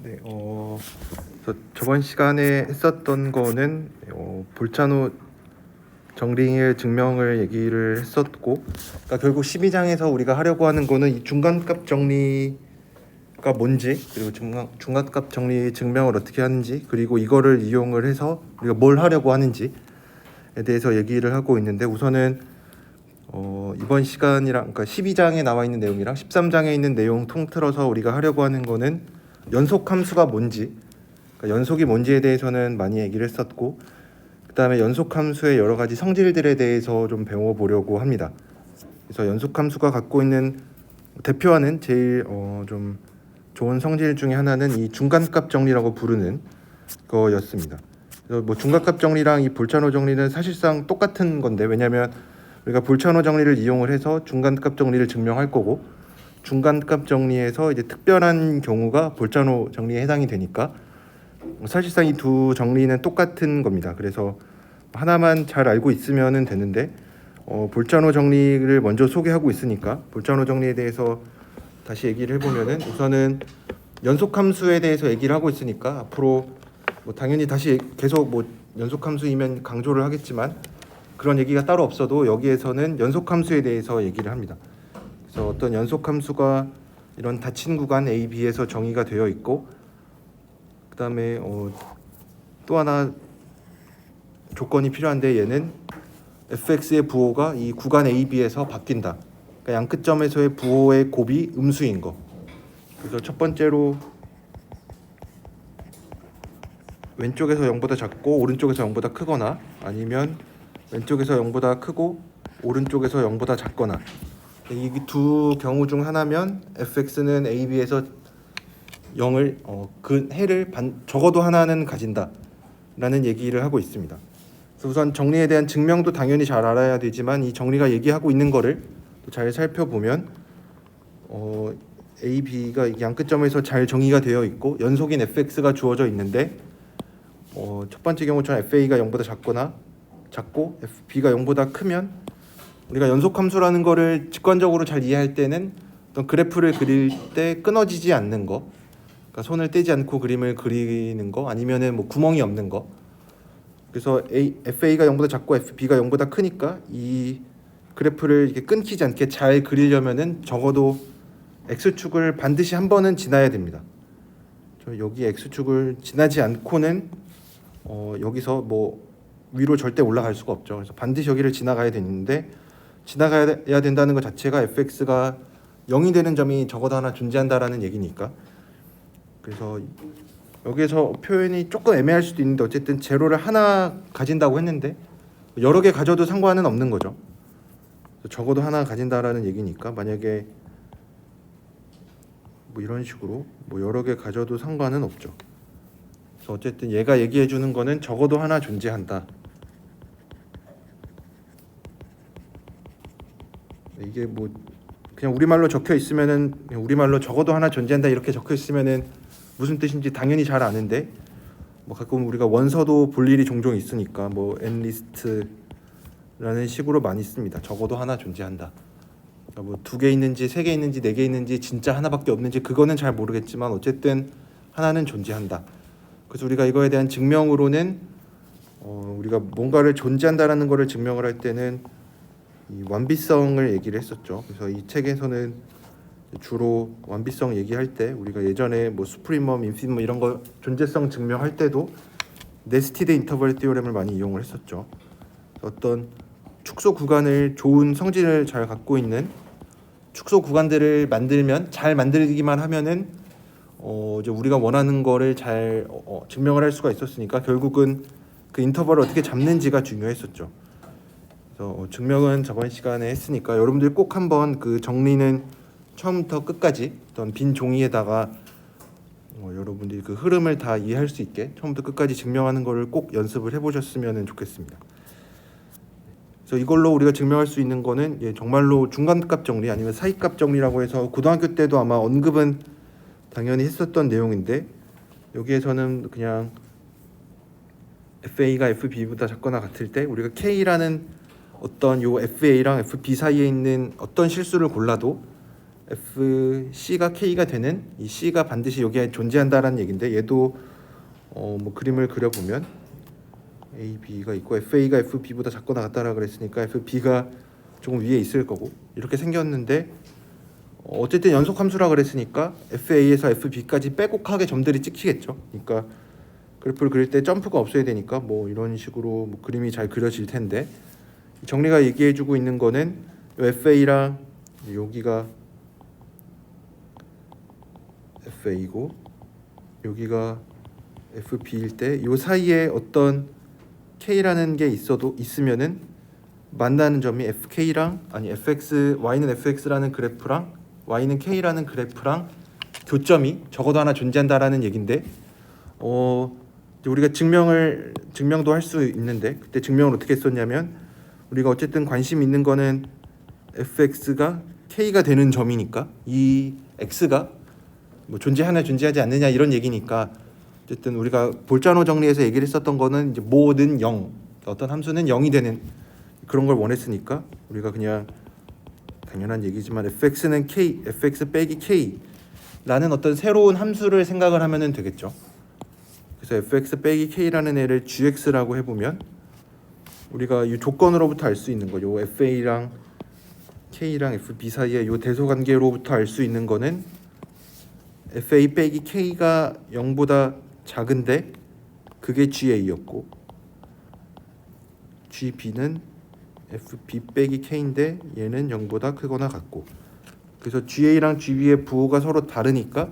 네, 저번 시간에 했었던 거는 볼차노 정리의 증명을 얘기를 했었고, 그러니까 결국 12장에서 우리가 하려고 하는 거는 이 중간값 정리가 뭔지, 그리고 중간값 정리 증명을 어떻게 하는지, 그리고 이거를 이용을 해서 우리가 뭘 하려고 하는지에 대해서 얘기를 하고 있는데, 우선은 이번 시간이랑 그러니까 12장에 나와 있는 내용이랑 13장에 있는 내용 통틀어서 우리가 하려고 하는 거는 연속 함수가 뭔지, 그러니까 연속이 뭔지에 대해서는 많이 얘기를 했었고, 그 다음에 연속 함수의 여러 가지 성질들에 대해서 좀 배워보려고 합니다. 그래서 연속 함수가 갖고 있는 대표하는 제일 좀 좋은 성질 중에 하나는 이 중간값 정리라고 부르는 거였습니다. 그래서 뭐 중간값 정리랑 이 볼차노 정리는 사실상 똑같은 건데, 왜냐하면 우리가 볼차노 정리를 이용을 해서 중간값 정리를 증명할 거고, 중간값 정리에서 이제 특별한 경우가 볼차노 정리에 해당이 되니까 사실상 이 두 정리는 똑같은 겁니다. 그래서 하나만 잘 알고 있으면 되는데, 볼차노 정리를 먼저 소개하고 있으니까 볼차노 정리에 대해서 다시 얘기를 해보면은, 우선은 연속함수에 대해서 얘기를 하고 있으니까 앞으로 뭐 당연히 다시 계속 뭐 연속함수이면 강조를 하겠지만, 그런 얘기가 따로 없어도 여기에서는 연속함수에 대해서 얘기를 합니다. 그래서 어떤 연속함수가 이런 닫힌 구간 A, B에서 정의가 되어 있고, 그 다음에 또 하나 조건이 필요한데, 얘는 fx의 부호가 이 구간 A, B에서 바뀐다. 그러니까 양 끝점에서의 부호의 곱이 음수인 거. 그래서 첫 번째로 왼쪽에서 0보다 작고 오른쪽에서 0보다 크거나, 아니면 왼쪽에서 0보다 크고 오른쪽에서 0보다 작거나, 이 두 경우 중 하나면 fx는 a, b에서 0을 그 해를 적어도 하나는 가진다 라는 얘기를 하고 있습니다. 그래서 우선 정리에 대한 증명도 당연히 잘 알아야 되지만, 이 정리가 얘기하고 있는 거를 잘 살펴보면 a, b가 양 끝점에서 잘 정의가 되어 있고 연속인 fx가 주어져 있는데, 첫 번째 경우처럼 fa가 0보다 작고 fb가 0보다 크면, 우리가 연속함수라는 거를 직관적으로 잘 이해할 때는 어떤 그래프를 그릴 때 끊어지지 않는 거, 그러니까 손을 떼지 않고 그림을 그리는 거, 아니면은 뭐 구멍이 없는 거. 그래서 FA가 0보다 작고 FB가 0보다 크니까 이 그래프를 이렇게 끊기지 않게 잘 그리려면은 적어도 X축을 반드시 한 번은 지나야 됩니다. 여기 X축을 지나지 않고는 여기서 뭐 위로 절대 올라갈 수가 없죠. 그래서 반드시 여기를 지나가야 되는데, 지나가야 된다는 것 자체가 fx가 0이 되는 점이 적어도 하나 존재한다라는 얘기니까. 그래서 여기에서 표현이 조금 애매할 수도 있는데, 어쨌든 제로를 하나 가진다고 했는데 여러 개 가져도 상관은 없는 거죠. 적어도 하나 가진다라는 얘기니까, 만약에 뭐 이런 식으로 뭐 여러 개 가져도 상관은 없죠. 그래서 어쨌든 얘가 얘기해 주는 거는 적어도 하나 존재한다. 이게 뭐 그냥 우리말로 적혀 있으면은, 그냥 우리말로 적어도 하나 존재한다 이렇게 적혀 있으면은 무슨 뜻인지 당연히 잘 아는데, 뭐 가끔 우리가 원서도 볼 일이 종종 있으니까 뭐 n리스트라는 식으로 많이 씁니다. 적어도 하나 존재한다. 그러니까 뭐 2개 있는지 3개 있는지 4개 있는지 진짜 하나밖에 없는지 그거는 잘 모르겠지만 어쨌든 하나는 존재한다. 그래서 우리가 이거에 대한 증명으로는 우리가 뭔가를 존재한다라는 거를 증명을 할 때는 이 완비성을 얘기를 했었죠. 그래서 이 책에서는 주로 완비성 얘기할 때, 우리가 예전에 뭐 수프리멈, 인피니멈 이런 거 존재성 증명할 때도 네스티드 인터벌 티오렘을 많이 이용을 했었죠. 어떤 축소 구간을 좋은 성질을 잘 갖고 있는 축소 구간들을 만들면, 잘 만들기만 하면은 이제 우리가 원하는 거를 잘 증명을 할 수가 있었으니까, 결국은 그 인터벌을 어떻게 잡는지가 중요했었죠. 증명은 저번 시간에 했으니까 여러분들 꼭 한번 그 정리는 처음부터 끝까지 어떤 빈 종이에다가 여러분들이 그 흐름을 다 이해할 수 있게 처음부터 끝까지 증명하는 거를 꼭 연습을 해보셨으면 좋겠습니다. 그래서 이걸로 우리가 증명할 수 있는 거는 정말로 중간값 정리 아니면 사이값 정리라고 해서 고등학교 때도 아마 언급은 당연히 했었던 내용인데, 여기에서는 그냥 FA가 FB보다 작거나 같을 때 우리가 K라는 어떤 요 FA랑 FB 사이에 있는 어떤 실수를 골라도 FC가 K가 되는 이 C가 반드시 여기에 존재한다라는 얘긴데, 얘도 뭐 그림을 그려보면 A, B가 있고 FA가 FB보다 작거나 같다라 그랬으니까 FB가 조금 위에 있을 거고 이렇게 생겼는데, 어쨌든 연속 함수라 그랬으니까 FA에서 FB까지 빼곡하게 점들이 찍히겠죠. 그러니까 그래프를 그릴 때 점프가 없어야 되니까 뭐 이런 식으로 뭐 그림이 잘 그려질 텐데, 정리가 얘기해주고 있는 거는 FA랑 여기가 FA고 여기가 FB일 때 이 사이에 어떤 K라는 게 있으면은 만나는 점이 FK랑 FX, Y는 FX라는 그래프랑 Y는 K라는 그래프랑 교점이 적어도 하나 존재한다라는 얘긴데, 우리가 증명도 할 수 있는데, 그때 증명을 어떻게 했었냐면, 우리가 어쨌든 관심 있는 거는 fx가 k가 되는 점이니까 이 x가 뭐 존재하냐 존재하지 않느냐 이런 얘기니까, 어쨌든 우리가 볼자노 정리에서 얘기를 했었던 거는 이제 모든 0, 어떤 함수는 0이 되는 그런 걸 원했으니까 우리가 그냥 당연한 얘기지만 fx는 k, fx 빼기 k라는 어떤 새로운 함수를 생각을 하면 되겠죠. 그래서 fx 빼기 k라는 애를 gx라고 해보면 우리가 이 조건으로부터 알 수 있는 거, 요 fa랑 k랑 fb 사이의 요 대소관계로부터 알 수 있는 거는 fa 빼기 k가 0보다 작은데 그게 ga였고, gb는 fb 빼기 k인데 얘는 0보다 크거나 같고, 그래서 ga랑 gb의 부호가 서로 다르니까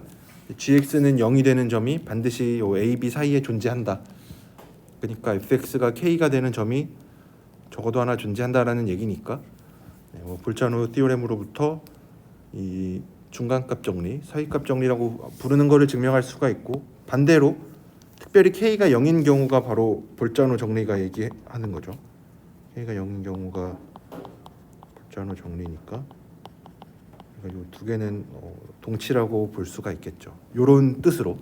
gx는 0이 되는 점이 반드시 요 a, b 사이에 존재한다. 그러니까 fx가 k가 되는 점이 적어도 하나 존재한다라는 얘기니까, 볼자노 띠오렘으로부터 이 중간값 정리, 사이값 정리라고 부르는 것을 증명할 수가 있고, 반대로 특별히 k가 0인 경우가 바로 볼자노 정리가 얘기하는 거죠. k가 0인 경우가 볼자노 정리니까 이 두 개는 동치라고 볼 수가 있겠죠. 이런 뜻으로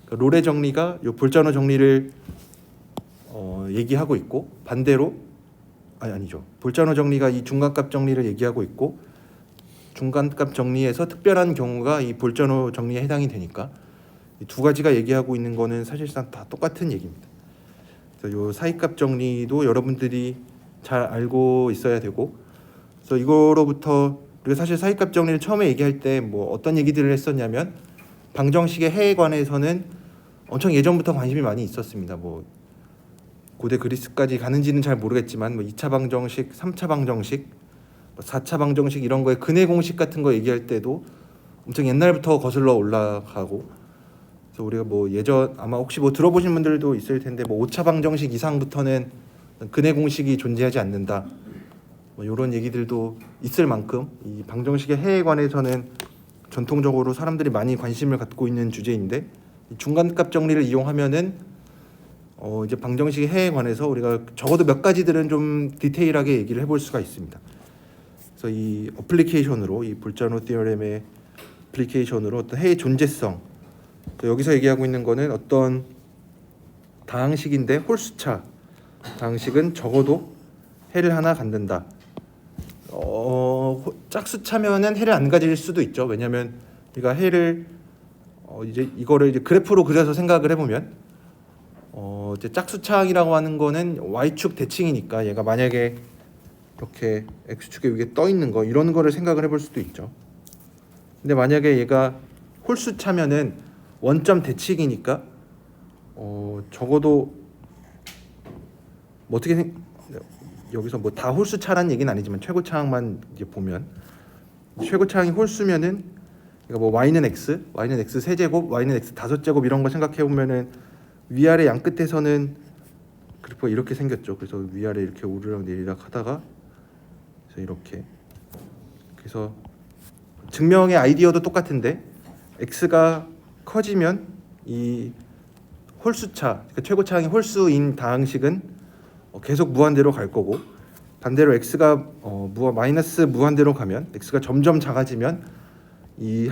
그러니까 롤의 정리가 이 볼자노 정리를 얘기하고 있고, 반대로 아니죠. 볼자노 정리가 이 중간값 정리를 얘기하고 있고, 중간값 정리에서 특별한 경우가 이 볼자노 정리에 해당이 되니까 이 두 가지가 얘기하고 있는 거는 사실상 다 똑같은 얘기입니다. 그래서 요 사이값 정리도 여러분들이 잘 알고 있어야 되고, 그래서 이거로부터 우리가 사실 사이값 정리를 처음에 얘기할 때 뭐 어떤 얘기들을 했었냐면, 방정식의 해에 관해서는 엄청 예전부터 관심이 많이 있었습니다. 뭐 고대 그리스까지 가는지는 잘 모르겠지만 뭐 2차 방정식, 3차 방정식, 4차 방정식 이런 거에 근해 공식 같은 거 얘기할 때도 엄청 옛날부터 거슬러 올라가고, 그래서 우리가 뭐 예전 아마 혹시 뭐 들어보신 분들도 있을 텐데 뭐 5차 방정식 이상부터는 근해 공식이 존재하지 않는다, 뭐 이런 얘기들도 있을 만큼 이 방정식의 해에 관해서는 전통적으로 사람들이 많이 관심을 갖고 있는 주제인데, 이 중간값 정리를 이용하면은 이제 방정식의 해에 관해서 우리가 적어도 몇 가지들은 좀 디테일하게 얘기를 해볼 수가 있습니다. 그래서 이 어플리케이션으로, 이 볼자노 티어렘의 어플리케이션으로 어떤 해의 존재성, 여기서 얘기하고 있는 거는 어떤 다항식인데 홀수차 다항식은 적어도 해를 하나 갖는다. 짝수차면은 해를 안 가질 수도 있죠. 왜냐하면 우리가 해를 이제 이거를 이제 그래프로 그려서 생각을 해보면, 이제 짝수차항이라고 하는 거는 y축 대칭이니까 얘가 만약에 이렇게 x축에 위에 떠 있는 거 이런 거를 생각을 해볼 수도 있죠. 근데 만약에 얘가 홀수차면은 원점 대칭이니까 적어도 뭐 어떻게 여기서 뭐 다 홀수차라는 얘기는 아니지만 최고차항만 이제 보면, 최고차항이 홀수면은 그러니까 뭐 y는 x 세제곱, y는 x 5제곱 이런 거 생각해 보면은 위아래 양 끝에서는 그래프가 이렇게 생겼죠. 그래서 위아래 이렇게 오르락 내리락 하다가 그래서 이렇게, 그래서 증명의 아이디어도 똑같은데 x가 커지면 이 홀수차, 그러니까 최고차항이 홀수인 다항식은 계속 무한대로 갈 거고, 반대로 x가 마이너스 무한대로 가면, x가 점점 작아지면 이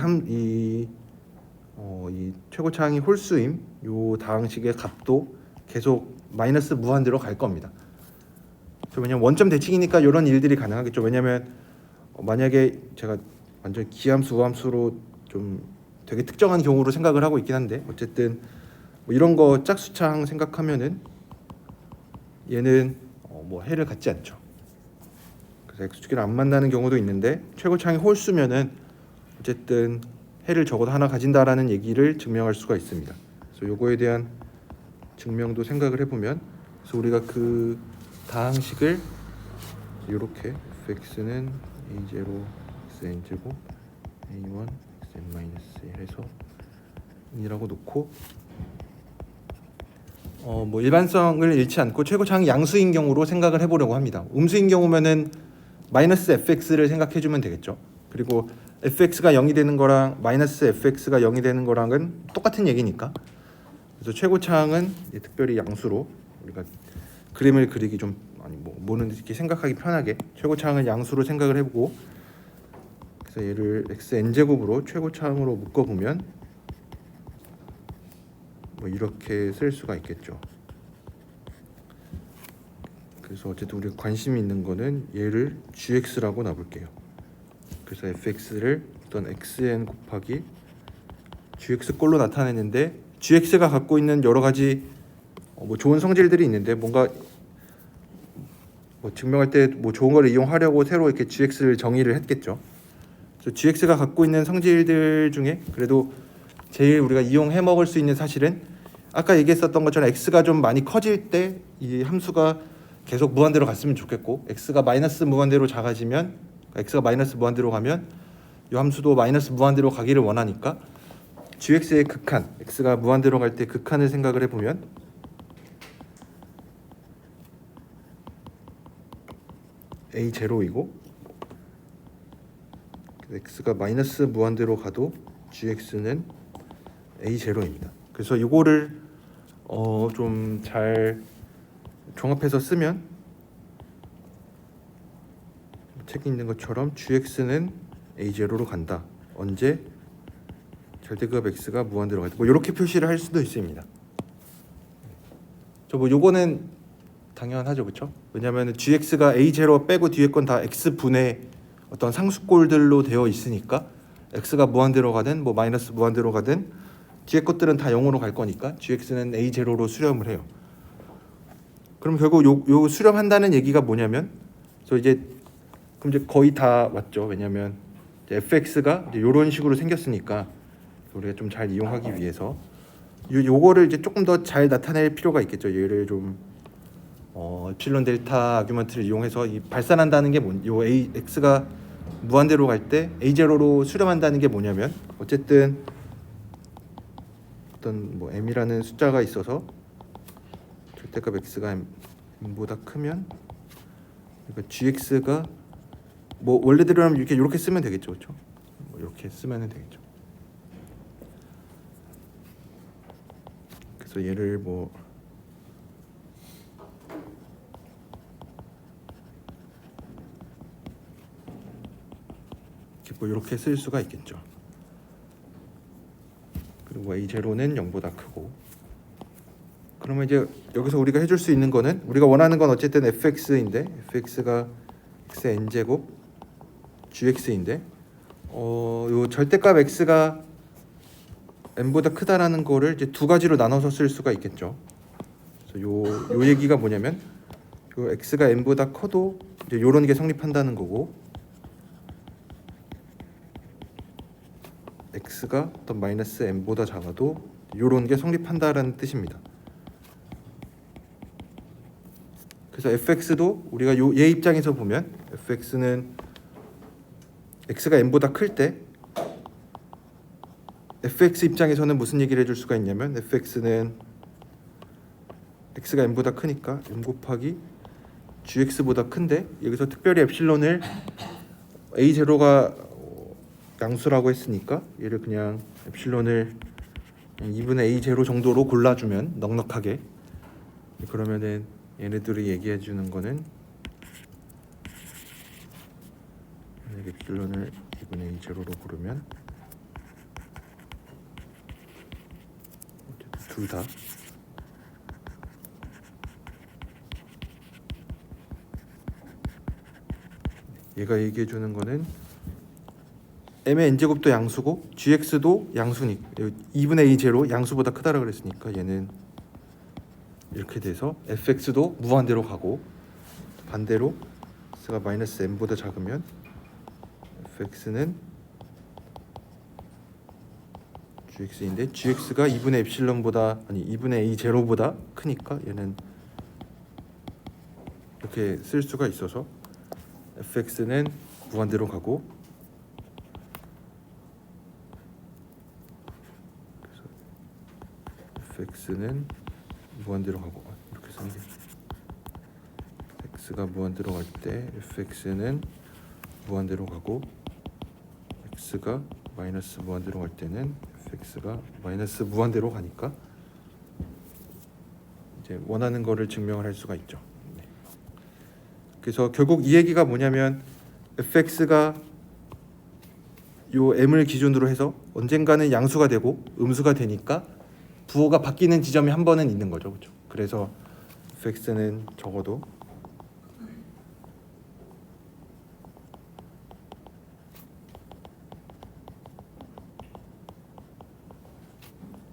최고차항이 홀수임 요 다항식의 값도 계속 마이너스 무한대로 갈 겁니다. 왜냐면 원점 대칭이니까 이런 일들이 가능하겠죠. 왜냐면 만약에 제가 완전 기함수, 우함수로 좀 되게 특정한 경우로 생각을 하고 있긴 한데 어쨌든 뭐 이런 거 짝수창 생각하면은 얘는 뭐 해를 갖지 않죠. 그래서 x축이랑 안 만나는 경우도 있는데 최고창이 홀수면은 어쨌든 해를 적어도 하나 가진다라는 얘기를 증명할 수가 있습니다. 그래서 요거에 대한 증명도 생각을 해보면, 그래서 우리가 그 다항식을 이렇게 fx는 a0 xn 제곱 a1 xn-1 해서 이라고 놓고 뭐 일반성을 잃지 않고 최고창이 양수인 경우로 생각을 해보려고 합니다. 음수인 경우면은 마이너스 fx를 생각해주면 되겠죠. 그리고 fx가 0이 되는 거랑 마이너스 fx가 0이 되는 거랑은 똑같은 얘기니까. 그래서 최고창은 특별히 양수로 우리가 그림을 그리기 좀 뭐는 이렇게 생각하기 편하게 최고창은 양수로 생각을 해보고, 그래서 얘를 xn 제곱으로 최고창으로 묶어보면 뭐 이렇게 쓸 수가 있겠죠. 그래서 어쨌든 우리가 관심이 있는 거는 얘를 gx라고 놔볼게요. 그래서 fx를 어떤 xn 곱하기 gx 꼴로 나타내는데, gx가 갖고 있는 여러 가지 뭐 좋은 성질들이 있는데 뭔가 뭐 증명할 때 뭐 좋은 걸 이용하려고 새로 이렇게 gx를 정의를 했겠죠. 그래서 gx가 갖고 있는 성질들 중에 그래도 제일 우리가 이용해 먹을 수 있는 사실은 아까 얘기했었던 것처럼 x가 좀 많이 커질 때 이 함수가 계속 무한대로 갔으면 좋겠고, x가 마이너스 무한대로 작아지면, x가 마이너스 무한대로 가면 이 함수도 마이너스 무한대로 가기를 원하니까 gx의 극한, x가 무한대로 갈 때 극한을 생각을 해보면 a0이고 x가 마이너스 무한대로 가도 gx는 a0입니다. 그래서 이거를 좀 잘 종합해서 쓰면 책에 있는 것처럼 gx는 a0로 간다. 언제? 절대값 x가 무한대로 갈 때. 뭐 이렇게 표시를 할 수도 있습니다. 저 뭐 요거는 당연하죠, 그렇죠? 왜냐하면 gx가 a0 빼고 뒤에 건 다 x분의 어떤 상수꼴들로 되어 있으니까 x가 무한대로 가든 뭐 마이너스 무한대로 가든 뒤에 것들은 다 0으로 갈 거니까 gx는 a0로 수렴을 해요. 그럼 결국 요 수렴한다는 얘기가 뭐냐면, 그래서 그럼 이제 거의 다 왔죠. 왜냐하면 fx가 이런 식으로 생겼으니까 우리가 좀 잘 이용하기 위해서 요거를 이제 조금 더 잘 나타낼 필요가 있겠죠. 얘를 좀 엡실론 델타 아규먼트를 이용해서 이 발산한다는 게 요 x가 무한대로 갈 때 a0로 수렴한다는 게 뭐냐면, 어쨌든 어떤 뭐 m이라는 숫자가 있어서 절대값 x가 m보다 크면, 그러니까 gx가 뭐 원래대로라면 이렇게 쓰면 되겠죠, 그렇죠? 뭐 이렇게 쓰면 되겠죠. 그래서 얘를 뭐 이렇게 쓸 수가 있겠죠. 그리고 a0는 0보다 크고, 그러면 이제 여기서 우리가 해줄 수 있는 거는, 우리가 원하는 건 어쨌든 fx인데 fx가 xn 제곱 gx인데 요 절대값 x가 n보다 크다라는 거를 이제 두 가지로 나눠서 쓸 수가 있겠죠. 그래서 요 얘기가 뭐냐면, 요 x가 n보다 커도 이제 요런 게 성립한다는 거고, x가 어떤 마이너스 n보다 작아도 요런 게 성립한다라는 뜻입니다. 그래서 fx도 우리가 얘 입장에서 보면 fx는 x가 n보다 클 때 fx 입장에서는 무슨 얘기를 해줄 수가 있냐면, fx는 x가 n보다 크니까 m 곱하기 gx보다 큰데, 여기서 특별히 엡실론을 a0가 양수라고 했으니까 얘를 그냥 엡실론을 2분의 a0 정도로 골라주면 넉넉하게, 그러면은 얘네들이 얘기해 주는 거는 엡실론을 2분의 a0로 고르면 둘 다 얘가 얘기해 주는 거는 m의 n제곱도 양수고 gx도 양수니 2분의 a 제로 양수보다 크다라 그랬으니까 얘는 이렇게 돼서 fx도 무한대로 가고 반대로 x가 마이너스 m보다 작으면 fx는 gx인데 gx가 2분의 epsilon보다 2분의 a 제로보다 크니까 얘는 이렇게 쓸 수가 있어서 fx는 무한대로 가고 fx는 무한대로 가고 이렇게 쓰는 게 x가 무한대로 갈 때 fx는 무한대로 가고 x가 마이너스 무한대로 갈 때는 fx가 마이너스 무한대로 가니까 이제 원하는 거를 증명을 할 수가 있죠. 네. 그래서 결국 이 얘기가 뭐냐면 fx가 요 m을 기준으로 해서 언젠가는 양수가 되고 음수가 되니까 부호가 바뀌는 지점이 한 번은 있는 거죠, 그렇죠? 그래서 fx는 적어도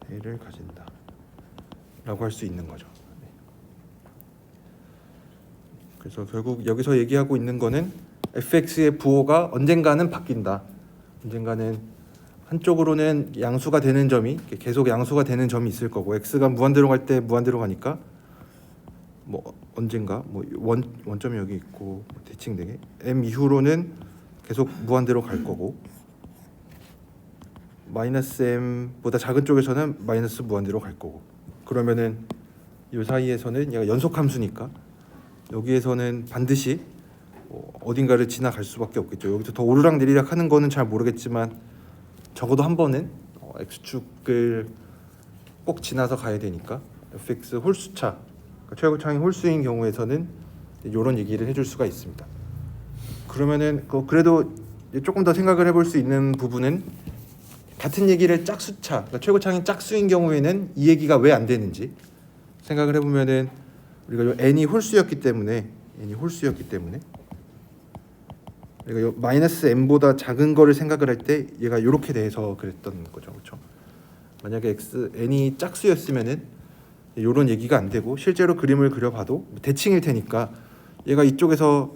해를 가진다라고 할 수 있는 거죠. 네. 그래서 결국 여기서 얘기하고 있는 거는 fx의 부호가 언젠가는 바뀐다. 언젠가는 한쪽으로는 양수가 되는 점이 계속 양수가 되는 점이 있을 거고 x가 무한대로 갈 때 무한대로 가니까 뭐 언젠가 뭐 원점이 여기 있고 대칭되게 m 이후로는 계속 무한대로 갈 거고 마이너스 m보다 작은 쪽에서는 마이너스 무한대로 갈 거고 그러면은 이 사이에서는 얘가 연속 함수니까 여기에서는 반드시 어딘가를 지나갈 수밖에 없겠죠. 여기서 더 오르락 내리락 하는 거는 잘 모르겠지만 적어도 한 번은 x축을 꼭 지나서 가야 되니까 fx 홀수차 그러니까 최고차항이 홀수인 경우에서는 이런 얘기를 해줄 수가 있습니다. 그러면은 그래도 조금 더 생각을 해볼 수 있는 부분은 같은 얘기를 짝수차 그러니까 최고차항이 짝수인 경우에는 이 얘기가 왜 안 되는지 생각을 해보면은 우리가 요 n이 홀수였기 때문에 그러니까 요 마이너스 m보다 작은 거를 생각을 할 때 얘가 이렇게 돼서 그랬던 거죠, 그렇죠? 만약에 n이 짝수였으면은 이런 얘기가 안 되고 실제로 그림을 그려봐도 대칭일 테니까 얘가 이쪽에서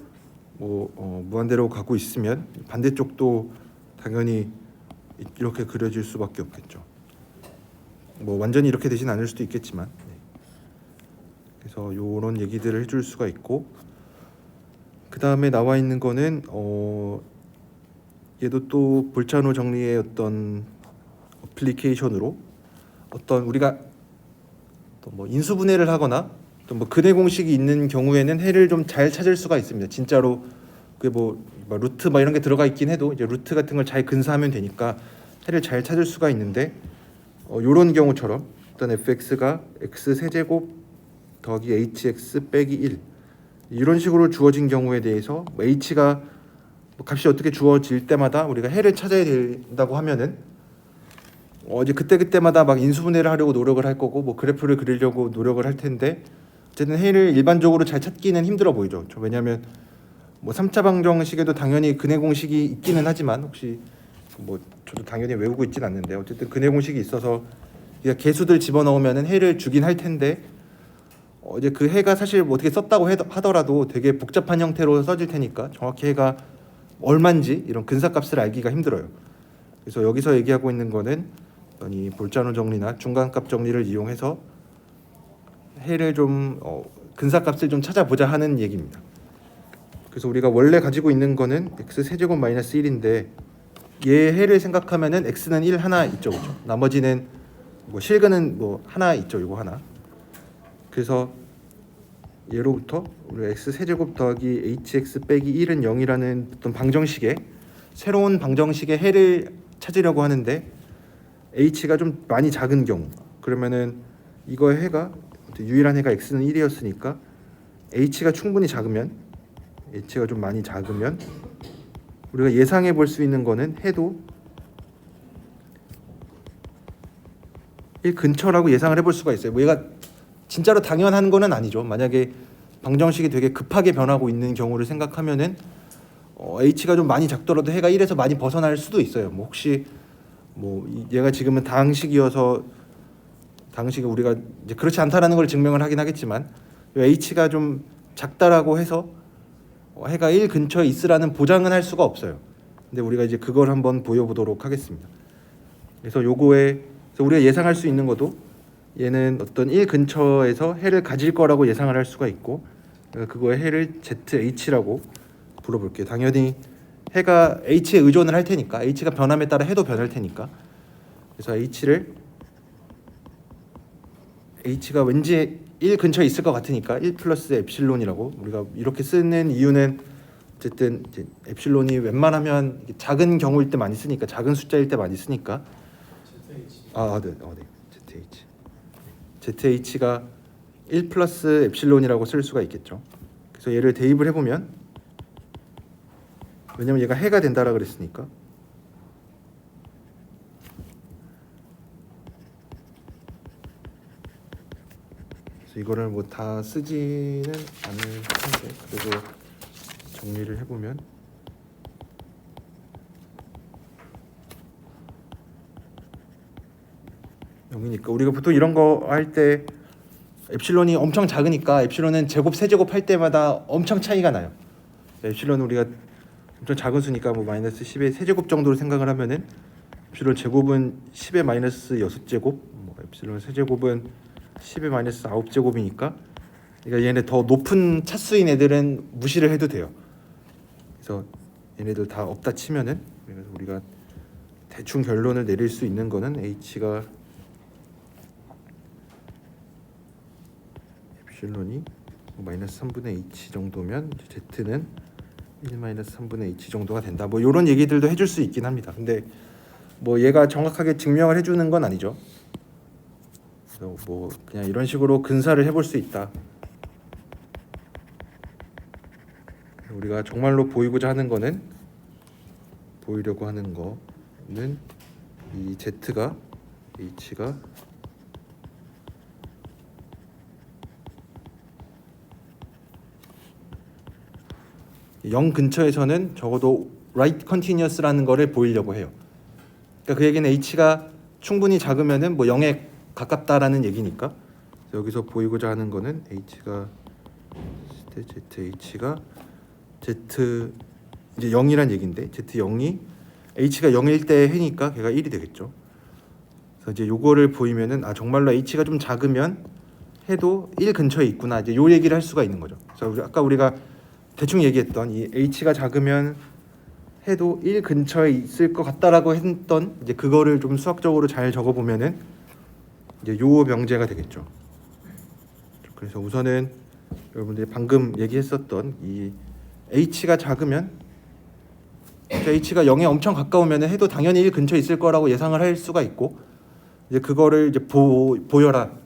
무한대로 가고 있으면 반대쪽도 당연히 이렇게 그려질 수밖에 없겠죠. 뭐 완전히 이렇게 되진 않을 수도 있겠지만 그래서 이런 얘기들을 해줄 수가 있고 그 다음에 나와 있는 거는 얘도 또 볼차노 정리의 어떤 어플리케이션으로 어떤 우리가 또 뭐 인수분해를 하거나 또 뭐 근해 공식이 있는 경우에는 해를 좀 잘 찾을 수가 있습니다. 진짜로 그게 뭐 루트 이런 게 들어가 있긴 해도 이제 루트 같은 걸 잘 근사하면 되니까 해를 잘 찾을 수가 있는데 요런 경우처럼 일단 fx가 x 세제곱 더하기 hx 빼기 1 이런 식으로 주어진 경우에 대해서 h가 값이 어떻게 주어질 때마다 우리가 해를 찾아야 된다고 하면은 이제 그때마다 막 인수분해를 하려고 노력을 할 거고 뭐 그래프를 그리려고 노력을 할 텐데 어쨌든 해를 일반적으로 잘 찾기는 힘들어 보이죠. 왜냐하면 뭐 3차 방정식에도 당연히 근해 공식이 있기는 하지만 혹시 뭐 저도 당연히 외우고 있진 않는데 어쨌든 근해 공식이 있어서 개수들 집어넣으면은 해를 주긴 할 텐데 이제 그 해가 사실 뭐 어떻게 썼다고 하더라도 되게 복잡한 형태로 써질 테니까 정확히 해가 얼마인지 이런 근사값을 알기가 힘들어요. 그래서 여기서 얘기하고 있는 거는 이 볼차노 정리나 중간값 정리를 이용해서 해를 좀 근사값을 좀 찾아보자 하는 얘기입니다. 그래서 우리가 원래 가지고 있는 거는 x 세제곱 마이너스 1인데 얘 해를 생각하면은 x는 1 하나 있죠, 그렇죠? 나머지는 뭐 실근은 뭐 하나 있죠, 이거 하나. 그래서 얘로부터 우리 x 세제곱 더하기 hx 빼기 1은 0이라는 어떤 방정식에 새로운 방정식의 해를 찾으려고 하는데 h가 좀 많이 작은 경우 그러면은 이거의 해가 유일한 해가 x는 1이었으니까 h가 충분히 작으면 h가 좀 많이 작으면 우리가 예상해 볼 수 있는 거는 해도 1 근처라고 예상을 해볼 수가 있어요. 뭐 얘가 진짜로 당연한 거는 아니죠. 만약에 방정식이 되게 급하게 변하고 있는 경우를 생각하면은 h가 좀 많이 작더라도 해가 1에서 많이 벗어날 수도 있어요. 뭐 혹시 뭐 얘가 지금은 다항식이어서 다항식이 우리가 이제 그렇지 않다라는 걸 증명을 하긴 하겠지만 h가 좀 작다라고 해서 해가 1 근처에 있으라는 보장은 할 수가 없어요. 근데 우리가 이제 그걸 한번 보여보도록 하겠습니다. 그래서 요거에 그래서 우리가 예상할 수 있는 것도 얘는 어떤 1 근처에서 해를 가질 거라고 예상을 할 수가 있고 그거의 해를 ZH라고 불러볼게요. 당연히 해가 H에 의존을 할 테니까 H가 변함에 따라 해도 변할 테니까 그래서 H가 왠지 1 근처에 있을 것 같으니까 1 플러스 엡실론이라고 우리가 이렇게 쓰는 이유는 어쨌든 이제 엡실론이 웬만하면 작은 경우일 때 많이 쓰니까 작은 숫자일 때 많이 쓰니까 ZH가 1 플러스 엡실론이라고 쓸 수가 있겠죠. 그래서 얘를 대입을 해보면 왜냐면 얘가 해가 된다라 그랬으니까 그래서 이거를 뭐 다 쓰지는 않을 텐데 그래도 정리를 해보면 여기니까 우리가 보통 이런 거 할 때 엡실론이 엄청 작으니까 엡실론은 제곱 세제곱 할 때마다 엄청 차이가 나요. 엡실론은 우리가 엄청 작은 수니까 뭐 마이너스 10의 세제곱 정도로 생각을 하면은 엡실론 제곱은 10의 마이너스 6제곱 뭐 엡실론 세제곱은 10의 마이너스 9제곱이니까 그러니까 얘네 더 높은 차수인 애들은 무시를 해도 돼요. 그래서 얘네들 다 없다 치면은 그래서 우리가 대충 결론을 내릴 수 있는 거는 h가 엡실론이 마이너스 3분의 h 정도면 z는 1 마이너스 3분의 h 정도가 된다. 뭐 이런 얘기들도 해줄 수 있긴 합니다. 근데 뭐 얘가 정확하게 증명을 해주는 건 아니죠. 그래서 뭐 그냥 이런 식으로 근사를 해볼 수 있다. 우리가 정말로 보이고자 하는 거는 보이려고 하는 거는 이 z가 h가 0 근처에서는 적어도 right continuous라는 거를 보이려고 해요. 그러니까 그 얘기는 h가 충분히 작으면은 뭐 0에 가깝다라는 얘기니까 여기서 보이고자 하는 거는 h가 zh가 z 이제 0이란 얘기인데 z0이 h가 0일 때 해니까 걔가 1이 되겠죠. 그래서 이제 요거를 보이면은 정말로 h가 좀 작으면 해도 1 근처에 있구나 이제 요 얘기를 할 수가 있는 거죠. 그래서 아까 우리가 대충 얘기했던 이 h가 작으면 해도 1 근처에 있을 것 같다라고 했던 이제 그거를 좀 수학적으로 잘 적어 보면은 이제 요 명제가 되겠죠. 그래서 우선은 여러분들이 방금 얘기했었던 이 h가 작으면 h가 0에 엄청 가까우면 해도 당연히 1 근처에 있을 거라고 예상을 할 수가 있고 이제 그거를 이제 보여라라고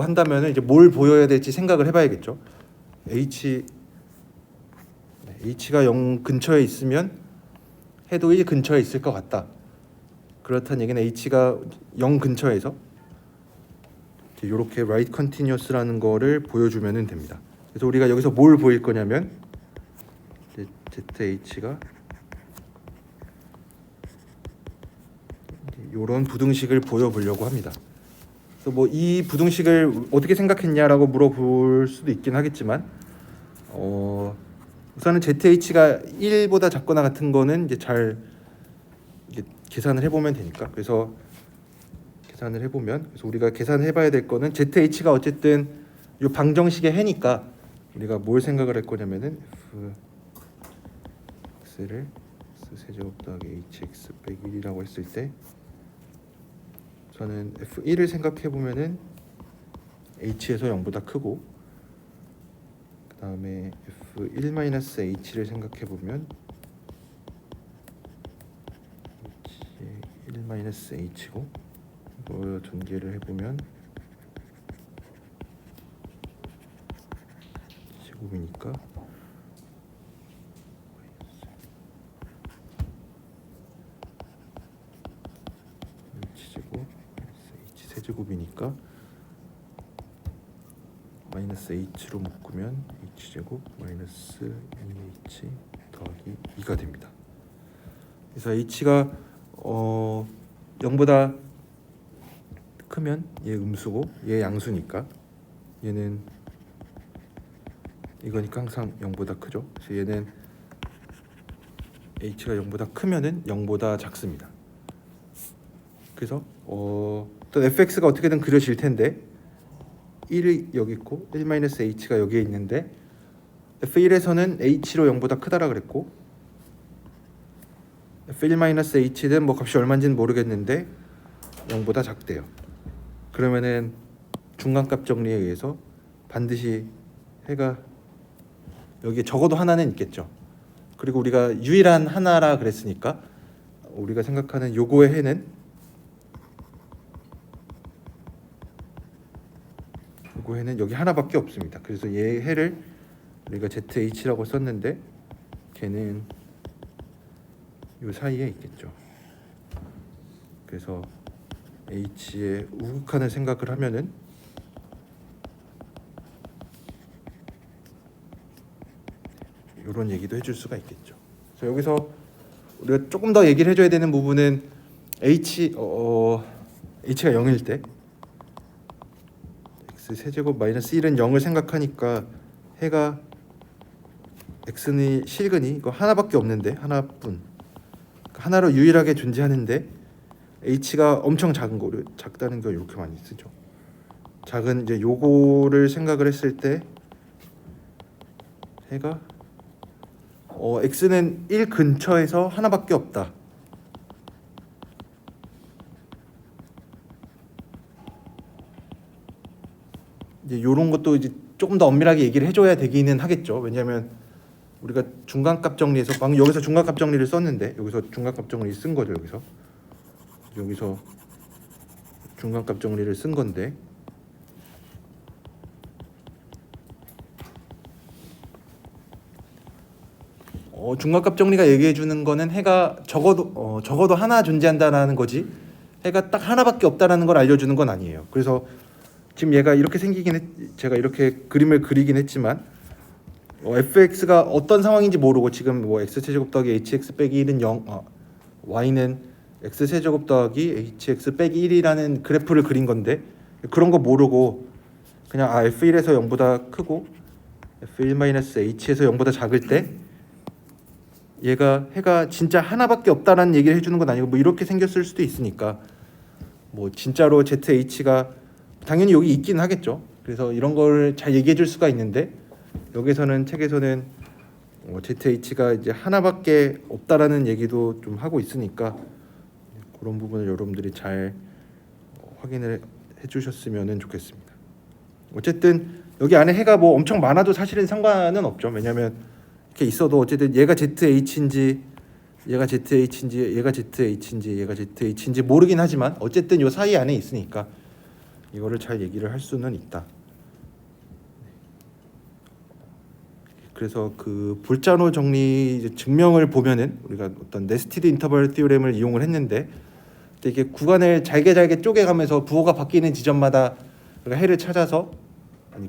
한다면은 이제 뭘 보여야 될지 생각을 해봐야겠죠. h가 0 근처에 있으면 해도 1 근처에 있을 것 같다. 그렇다는 얘기는 h가 0 근처에서 이렇게 right continuous라는 거를 보여주면 됩니다. 그래서 우리가 여기서 뭘 보일 거냐면 zh가 이런 부등식을 보여보려고 합니다. 그래서 뭐 이 부등식을 어떻게 생각했냐라고 물어볼 수도 있긴 하겠지만 우선은 zh가 1보다 작거나 같은 거는 이제 잘 계산을 해보면 되니까 그래서 계산을 해보면 그래서 우리가 계산을 해봐야 될 거는 zh가 어쨌든 이 방정식의 해니까 우리가 뭘 생각을 할 거냐면은 fx를 x세제곱 더하기 hx 빼기 1이라고 했을 때 저는 f1을 생각해 보면은 h에서 0보다 크고 그 다음에 f1-h를 생각해 보면 h1-h고 이걸 전개를 해보면 제곱이니까 h제곱 h 세제곱이니까 마이너스 h로 묶으면 h제곱 마이너스 2h 더하기 2가 됩니다. 그래서 h가 0보다 크면 얘 음수고 얘 양수니까 얘는 이거니까 항상 0보다 크죠. 그래서 얘는 h가 0보다 크면은 0보다 작습니다. 그래서 또 fx가 어떻게든 그려질 텐데 1이 여기 있고 1-h가 여기에 있는데 f1에서는 h로 0보다 크다라 그랬고 f1-h는 뭐 값이 얼마인지는 모르겠는데 0보다 작대요. 그러면은 중간값 정리에 의해서 반드시 해가 여기에 적어도 하나는 있겠죠. 그리고 우리가 유일한 하나라 그랬으니까 우리가 생각하는 요거의 해는 여기 하나밖에 없습니다. 그래서 얘 해를 우리가 ZH라고 썼는데 걔는 요 사이에 있겠죠. 그래서 H의 우극한을 생각을 하면은 이런 얘기도 해줄 수가 있겠죠. 그래서 여기서 우리가 조금 더 얘기를 해줘야 되는 부분은 H가 0일 때 x 세제곱 마이너스 1은 0을 생각하니까 해가 x는 실근이 이거 하나밖에 없는데 하나뿐 하나로 유일하게 존재하는데 h가 엄청 작은 거를 작다는 거 이렇게 많이 쓰죠. 작은 이제 요거를 생각을 했을 때 해가 x는 1 근처에서 하나밖에 없다. 이제 요런 것도 이제 조금 더 엄밀하게 얘기를 해줘야 되기는 하겠죠. 왜냐하면 우리가 중간값 정리해서 방금 여기서 중간값 정리를 썼는데 여기서 중간값 정리 쓴 거죠. 여기서 중간값 정리를 쓴 건데 중간값 정리가 얘기해 주는 거는 해가 적어도 하나 존재한다라는 거지 해가 딱 하나밖에 없다라는 걸 알려주는 건 아니에요. 그래서 지금 얘가 이렇게 제가 이렇게 그림을 그리긴 했지만 fx가 어떤 상황인지 모르고 지금 뭐 x제곱 더하기 hx 빼기 1은 0 y는 x제곱 더하기 hx 빼기 1이라는 그래프를 그린 건데 그런 거 모르고 그냥 f1에서 0보다 크고 f1-h에서 0보다 작을 때 얘가 해가 진짜 하나밖에 없다라는 얘기를 해주는 건 아니고 뭐 이렇게 생겼을 수도 있으니까 뭐 진짜로 ZH가 당연히 여기 있긴 하겠죠. 그래서 이런 걸 잘 얘기해 줄 수가 있는데 여기서는 책에서는 ZH가 이제 하나밖에 없다라는 얘기도 좀 하고 있으니까 그런 부분을 여러분들이 잘 확인을 해주셨으면 좋겠습니다. 어쨌든 여기 안에 해가 뭐 엄청 많아도 사실은 상관은 없죠. 왜냐하면 이렇게 있어도 어쨌든 얘가 ZH인지 얘가 ZH인지 얘가 ZH인지 얘가 ZH인지 모르긴 하지만 어쨌든 요 사이 안에 있으니까 이거를 잘 얘기를 할 수는 있다. 그래서 그 볼자노 정리 증명을 보면은 우리가 어떤 네스티드 인터벌 티오렘을 이용을 했는데 이게 구간을 잘게 쪼개가면서 부호가 바뀌는 지점마다 우리가 해를 찾아서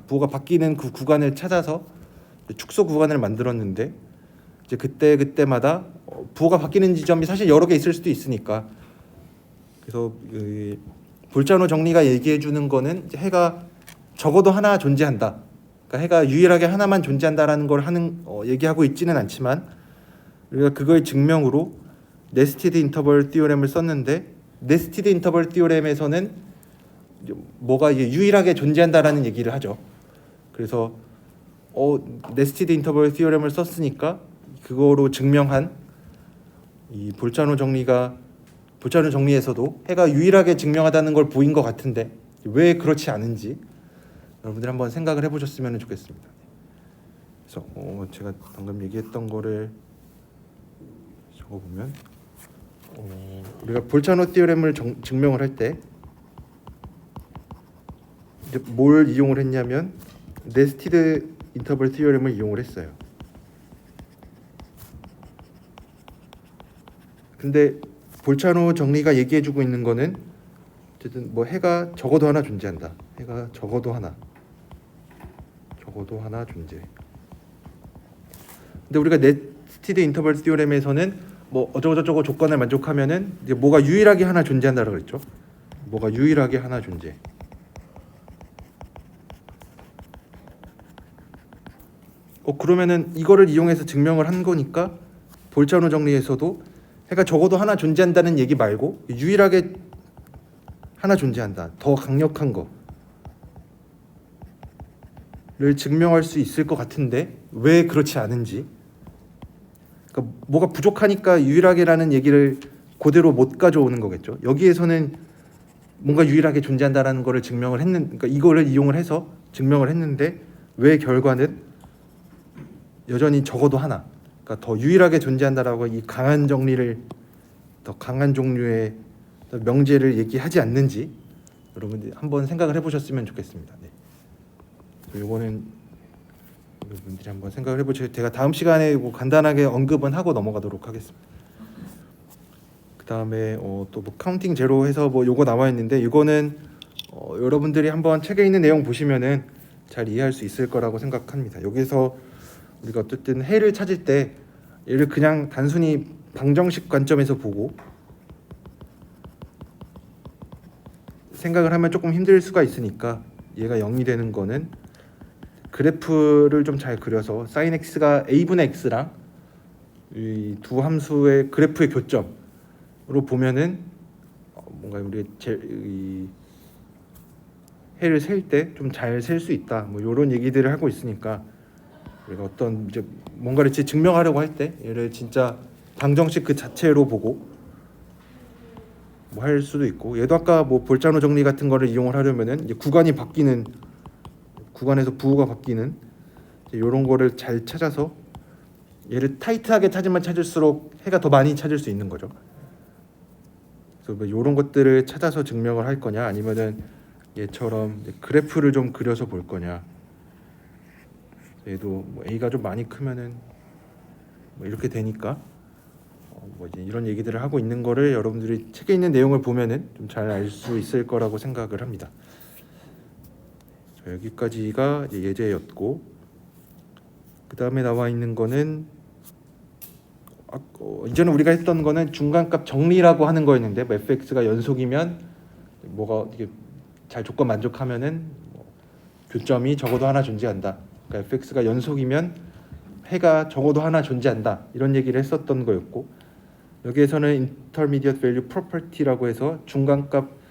부호가 바뀌는 그 구간을 찾아서 축소 구간을 만들었는데 이제 그때마다 부호가 바뀌는 지점이 사실 여러 개 있을 수도 있으니까 그래서 볼자노 정리가 얘기해 주는 거는 해가 적어도 하나 존재한다. 그러니까 해가 유일하게 하나만 존재한다라는 걸 얘기하고 있지는 않지만 우리가 그걸 증명으로 네스티드 인터벌 티오렘을 썼는데 네스티드 인터벌 티오렘에서는 뭐가 이게 유일하게 존재한다라는 얘기를 하죠. 그래서 네스티드 인터벌 티오렘을 썼으니까 그거로 증명한 이 볼자노 정리에서도 해가 유일하게 증명하다는 걸 보인 것 같은데 왜 그렇지 않은지 여러분들 한번 생각을 해보셨으면 좋겠습니다. 그래서 제가 방금 얘기했던 거를 적어보면 우리가 볼자노 티오렘을 증명을 할 때 뭘 이용을 했냐면 네스티드 인터벌 티오렘을 이용을 했어요. 근데 볼자노 정리가 얘기해주고 있는 거는 어쨌든 뭐 해가 적어도 하나 존재한다. 해가 적어도 하나 존재. 근데 우리가 네스티드 인터벌 디오렘에서는 뭐 어쩌고저쩌고 조건을 만족하면은 이제 뭐가 유일하게 하나 존재한다고 그랬죠. 뭐가 유일하게 하나 존재. 그러면은 이거를 이용해서 증명을 한 거니까 볼차노 정리에서도 해가 적어도 하나 존재한다는 얘기 말고 유일하게 하나 존재한다. 더 강력한 거를 증명할 수 있을 것 같은데 왜 그렇지 않은지. 그러니까 뭐가 부족하니까 유일하게라는 얘기를 그대로 못 가져오는 거겠죠. 여기에서는 뭔가 유일하게 존재한다라는 거를 증명을 그러니까 이거를 이용을 해서 증명을 했는데 왜 결과는 여전히 적어도 하나, 그러니까 더 유일하게 존재한다라고 이 강한 정리를 더 강한 종류의 명제를 얘기하지 않는지 여러분들 한번 생각을 해보셨으면 좋겠습니다. 네. 이거는 여러분들이 한번 생각을 해보시고 제가 다음 시간에 간단하게 언급은 하고 넘어가도록 하겠습니다. 그 다음에 또 뭐 카운팅 제로 해서 뭐 요거 나와 있는데 이거는 여러분들이 한번 책에 있는 내용 보시면은 잘 이해할 수 있을 거라고 생각합니다. 여기서 우리가 어쨌든 해를 찾을 때 얘를 그냥 단순히 방정식 관점에서 보고 생각을 하면 조금 힘들 수가 있으니까 얘가 0이 되는 거는 그래프를 좀 잘 그려서 sin x가 a분의 x랑 이 두 함수의 그래프의 교점으로 보면은 뭔가 우리 이 해를 셀 때 좀 잘 셀 수 있다. 뭐 이런 얘기들을 하고 있으니까 우리가 어떤 이제 뭔가를 증명하려고 할 때 얘를 진짜 방정식 그 자체로 보고 뭐 할 수도 있고, 얘도 아까 뭐 볼차노 정리 같은 거를 이용을 하려면은 이제 구간이 바뀌는, 구간에서 부호가 바뀌는 이런 거를 잘 찾아서 얘를 타이트하게 찾으면 찾을수록 해가 더 많이 찾을 수 있는 거죠. 그래서 뭐 이런 것들을 찾아서 증명을 할 거냐, 아니면은 얘처럼 그래프를 좀 그려서 볼 거냐. 얘도 뭐 a가 좀 많이 크면은 뭐 이렇게 되니까 뭐 이제 이런 얘기들을 하고 있는 거를 여러분들이 책에 있는 내용을 보면은 좀 잘 알 수 있을 거라고 생각을 합니다. 여기까지가 예제였고, 그 다음에 나와 있는 거는 이제는 우리가 했던 거는 중간값 정리라고 하는 거였는데, 뭐 fx가 연속이면 뭐가 이게 잘 조건 만족하면은 뭐 교점이 적어도 하나 존재한다. 그러니까 fx가 연속이면 해가 적어도 하나 존재한다. 이런 얘기를 했었던 거였고, 여기에서는 Intermediate Value Property라고 해서 중간값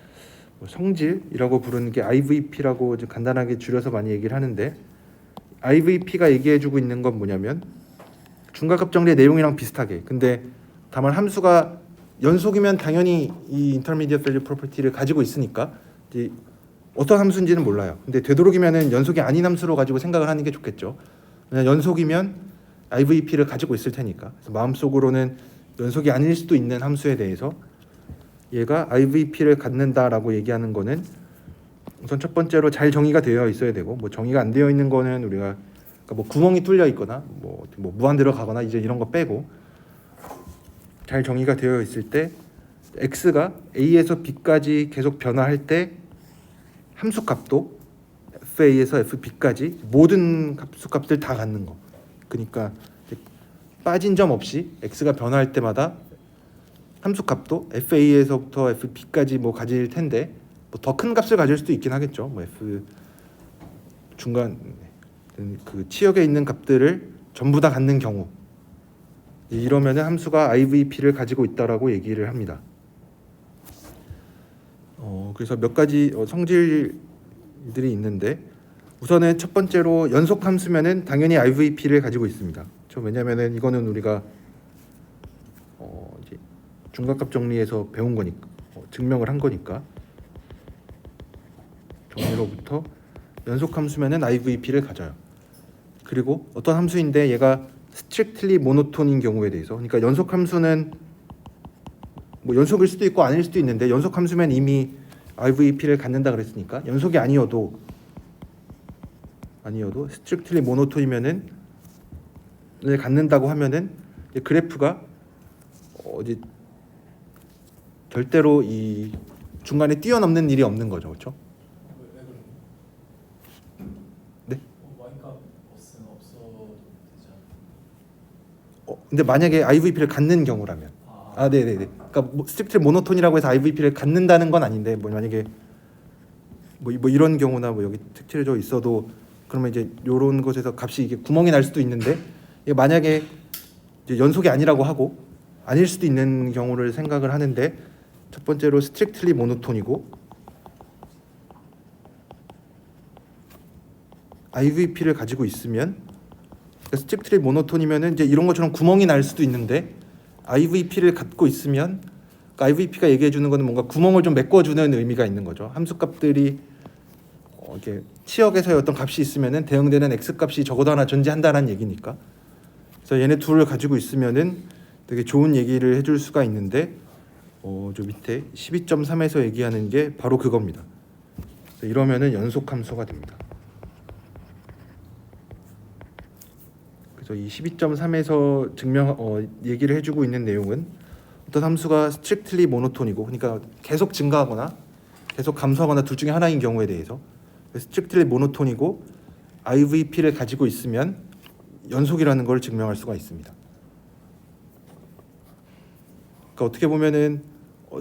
성질이라고 부르는 게 IVP라고 간단하게 줄여서 많이 얘기를 하는데, IVP가 얘기해주고 있는 건 뭐냐면 중간값 정리의 내용이랑 비슷하게, 근데 다만 함수가 연속이면 당연히 이 Intermediate Value Property를 가지고 있으니까 이제 어떤 함수인지는 몰라요. 근데 되도록이면은 연속이 아닌 함수로 가지고 생각을 하는 게 좋겠죠. 왜냐면 연속이면 IVP를 가지고 있을 테니까. 그래서 마음속으로는 연속이 아닐 수도 있는 함수에 대해서 얘가 IVP를 갖는다라고 얘기하는 거는 우선 첫 번째로 잘 정의가 되어 있어야 되고, 뭐 정의가 안 되어 있는 거는 우리가 그러니까 뭐 구멍이 뚫려 있거나 뭐 무한 들어가거나 이제 이런 거 빼고 잘 정의가 되어 있을 때 x가 a에서 b까지 계속 변화할 때 함수 값도 fa에서 fb까지 모든 함수 값들 다 갖는 거. 그러니까 빠진 점 없이 x가 변화할 때마다 함수 값도 fa에서부터 fb까지 뭐 가질 텐데, 뭐 더 큰 값을 가질 수도 있긴 하겠죠. 뭐 f 중간 그 치역에 있는 값들을 전부 다 갖는 경우, 이러면은 함수가 IVP를 가지고 있다라고 얘기를 합니다. 그래서 몇 가지 성질들이 있는데, 우선은 첫 번째로 연속 함수면은 당연히 IVP를 가지고 있습니다. 왜냐면은 이거는 우리가 이제 중간값 정리에서 배운 거니까, 증명을 한 거니까. 정리로부터 연속 함수면은 IVP를 가져요. 그리고 어떤 함수인데 얘가 strictly 모노톤인 경우에 대해서, 그러니까 연속 함수는 뭐 연속일 수도 있고 아닐 수도 있는데, 연속 함수면 이미 IVP를 갖는다 그랬으니까 연속이 아니어도 strictly 모노톤이면은 갖는다고 하면은 그래프가 이제 절대로 이 중간에 뛰어넘는 일이 없는 거죠, 그렇죠? 네? 근데 만약에 IVP를 갖는 경우라면 네네네. 그러니까 스트릭트리 모노톤이라고 해서 IVP를 갖는다는 건 아닌데 뭐 만약에 뭐 이런 경우나 뭐 여기 특징적으로 있어도 그러면 이제 요런 곳에서 값이 이게 구멍이 날 수도 있는데 이게 만약에 이제 연속이 아니라고 하고 아닐 수도 있는 경우를 생각을 하는데 첫 번째로 스트릭트리 모노톤이고 IVP를 가지고 있으면 스트릭트리 모노톤이면은 이제 이런 것처럼 구멍이 날 수도 있는데 IVP를 갖고 있으면 그러니까 IVP가 얘기해 주는 거는 뭔가 구멍을 좀 메꿔주는 의미가 있는 거죠. 함수값들이 이렇게 치역에서의 어떤 값이 있으면은 대응되는 x 값이 적어도 하나 존재한다라는 얘기니까. 그래서 얘네 둘을 가지고 있으면은 되게 좋은 얘기를 해줄 수가 있는데 저 밑에 12.3에서 얘기하는 게 바로 그겁니다. 이러면은 연속 함수가 됩니다. 그래서 이 12.3에서 얘기를 해주고 있는 내용은 어떤 함수가 스트릭트리 모노톤이고, 그러니까 계속 증가하거나 계속 감소하거나 둘 중에 하나인 경우에 대해서 스트릭트리 모노톤이고 IVP를 가지고 있으면 연속이라는 걸 증명할 수가 있습니다. 그러니까 어떻게 보면은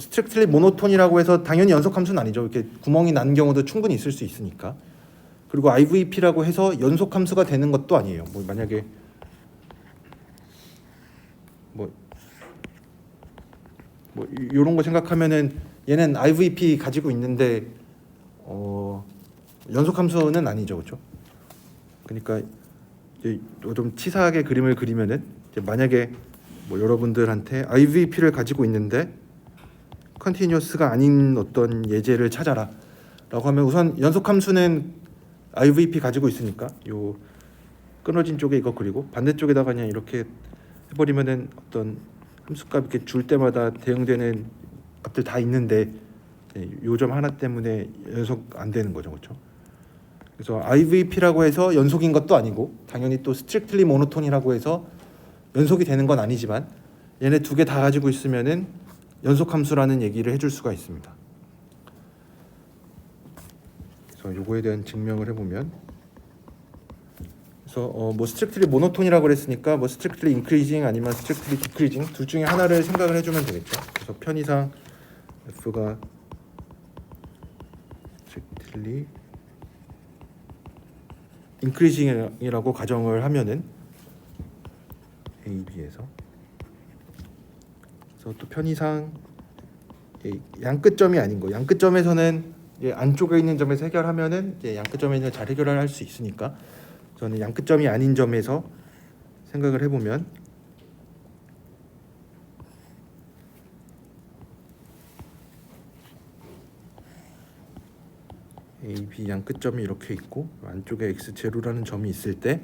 스트릭트리 모노톤이라고 해서 당연히 연속 함수는 아니죠. 이렇게 구멍이 난 경우도 충분히 있을 수 있으니까. 그리고 IVP라고 해서 연속 함수가 되는 것도 아니에요. 뭐 만약에 뭐 이런 거 생각하면은 얘는 IVP 가지고 있는데 연속 함수는 아니죠, 그렇죠? 그러니까 이제 좀 치사하게 그림을 그리면은 이제 만약에 뭐 여러분들한테 IVP를 가지고 있는데 컨티뉴어스가 아닌 어떤 예제를 찾아라라고 하면 우선 연속 함수는 IVP 가지고 있으니까 요 끊어진 쪽에 이거 그리고 반대쪽에다가 그냥 이렇게 해버리면은 어떤 함수값 이렇게 줄 때마다 대응되는 값들 다 있는데 요 점 하나 때문에 연속 안 되는 거죠, 그렇죠? 그래서 IVP라고 해서 연속인 것도 아니고 당연히 또 스트릭트리 모노톤이라고 해서 연속이 되는 건 아니지만 얘네 두 개 다 가지고 있으면은 연속 함수라는 얘기를 해줄 수가 있습니다. 그래서 요거에 대한 증명을 해보면, 그래서 뭐 스트릭트리 모노톤이라고 그랬으니까 뭐 스트릭트리 인크리징 아니면 스트릭트리 디크리징 둘 중에 하나를 생각을 해주면 되겠죠. 그래서 편의상 F가 스트릭트리 인크리징이라고 가정을 하면은 A, B에서 그래서 또 편의상 양끝점이 아닌 거, 양끝점에서는 안쪽에 있는 점에서 해결하면은 양끝점에 있는 잘 해결을 할 수 있으니까 저는 양끝점이 아닌 점에서 생각을 해보면 A, B 양끝점이 이렇게 있고 안쪽에 x0라는 점이 있을 때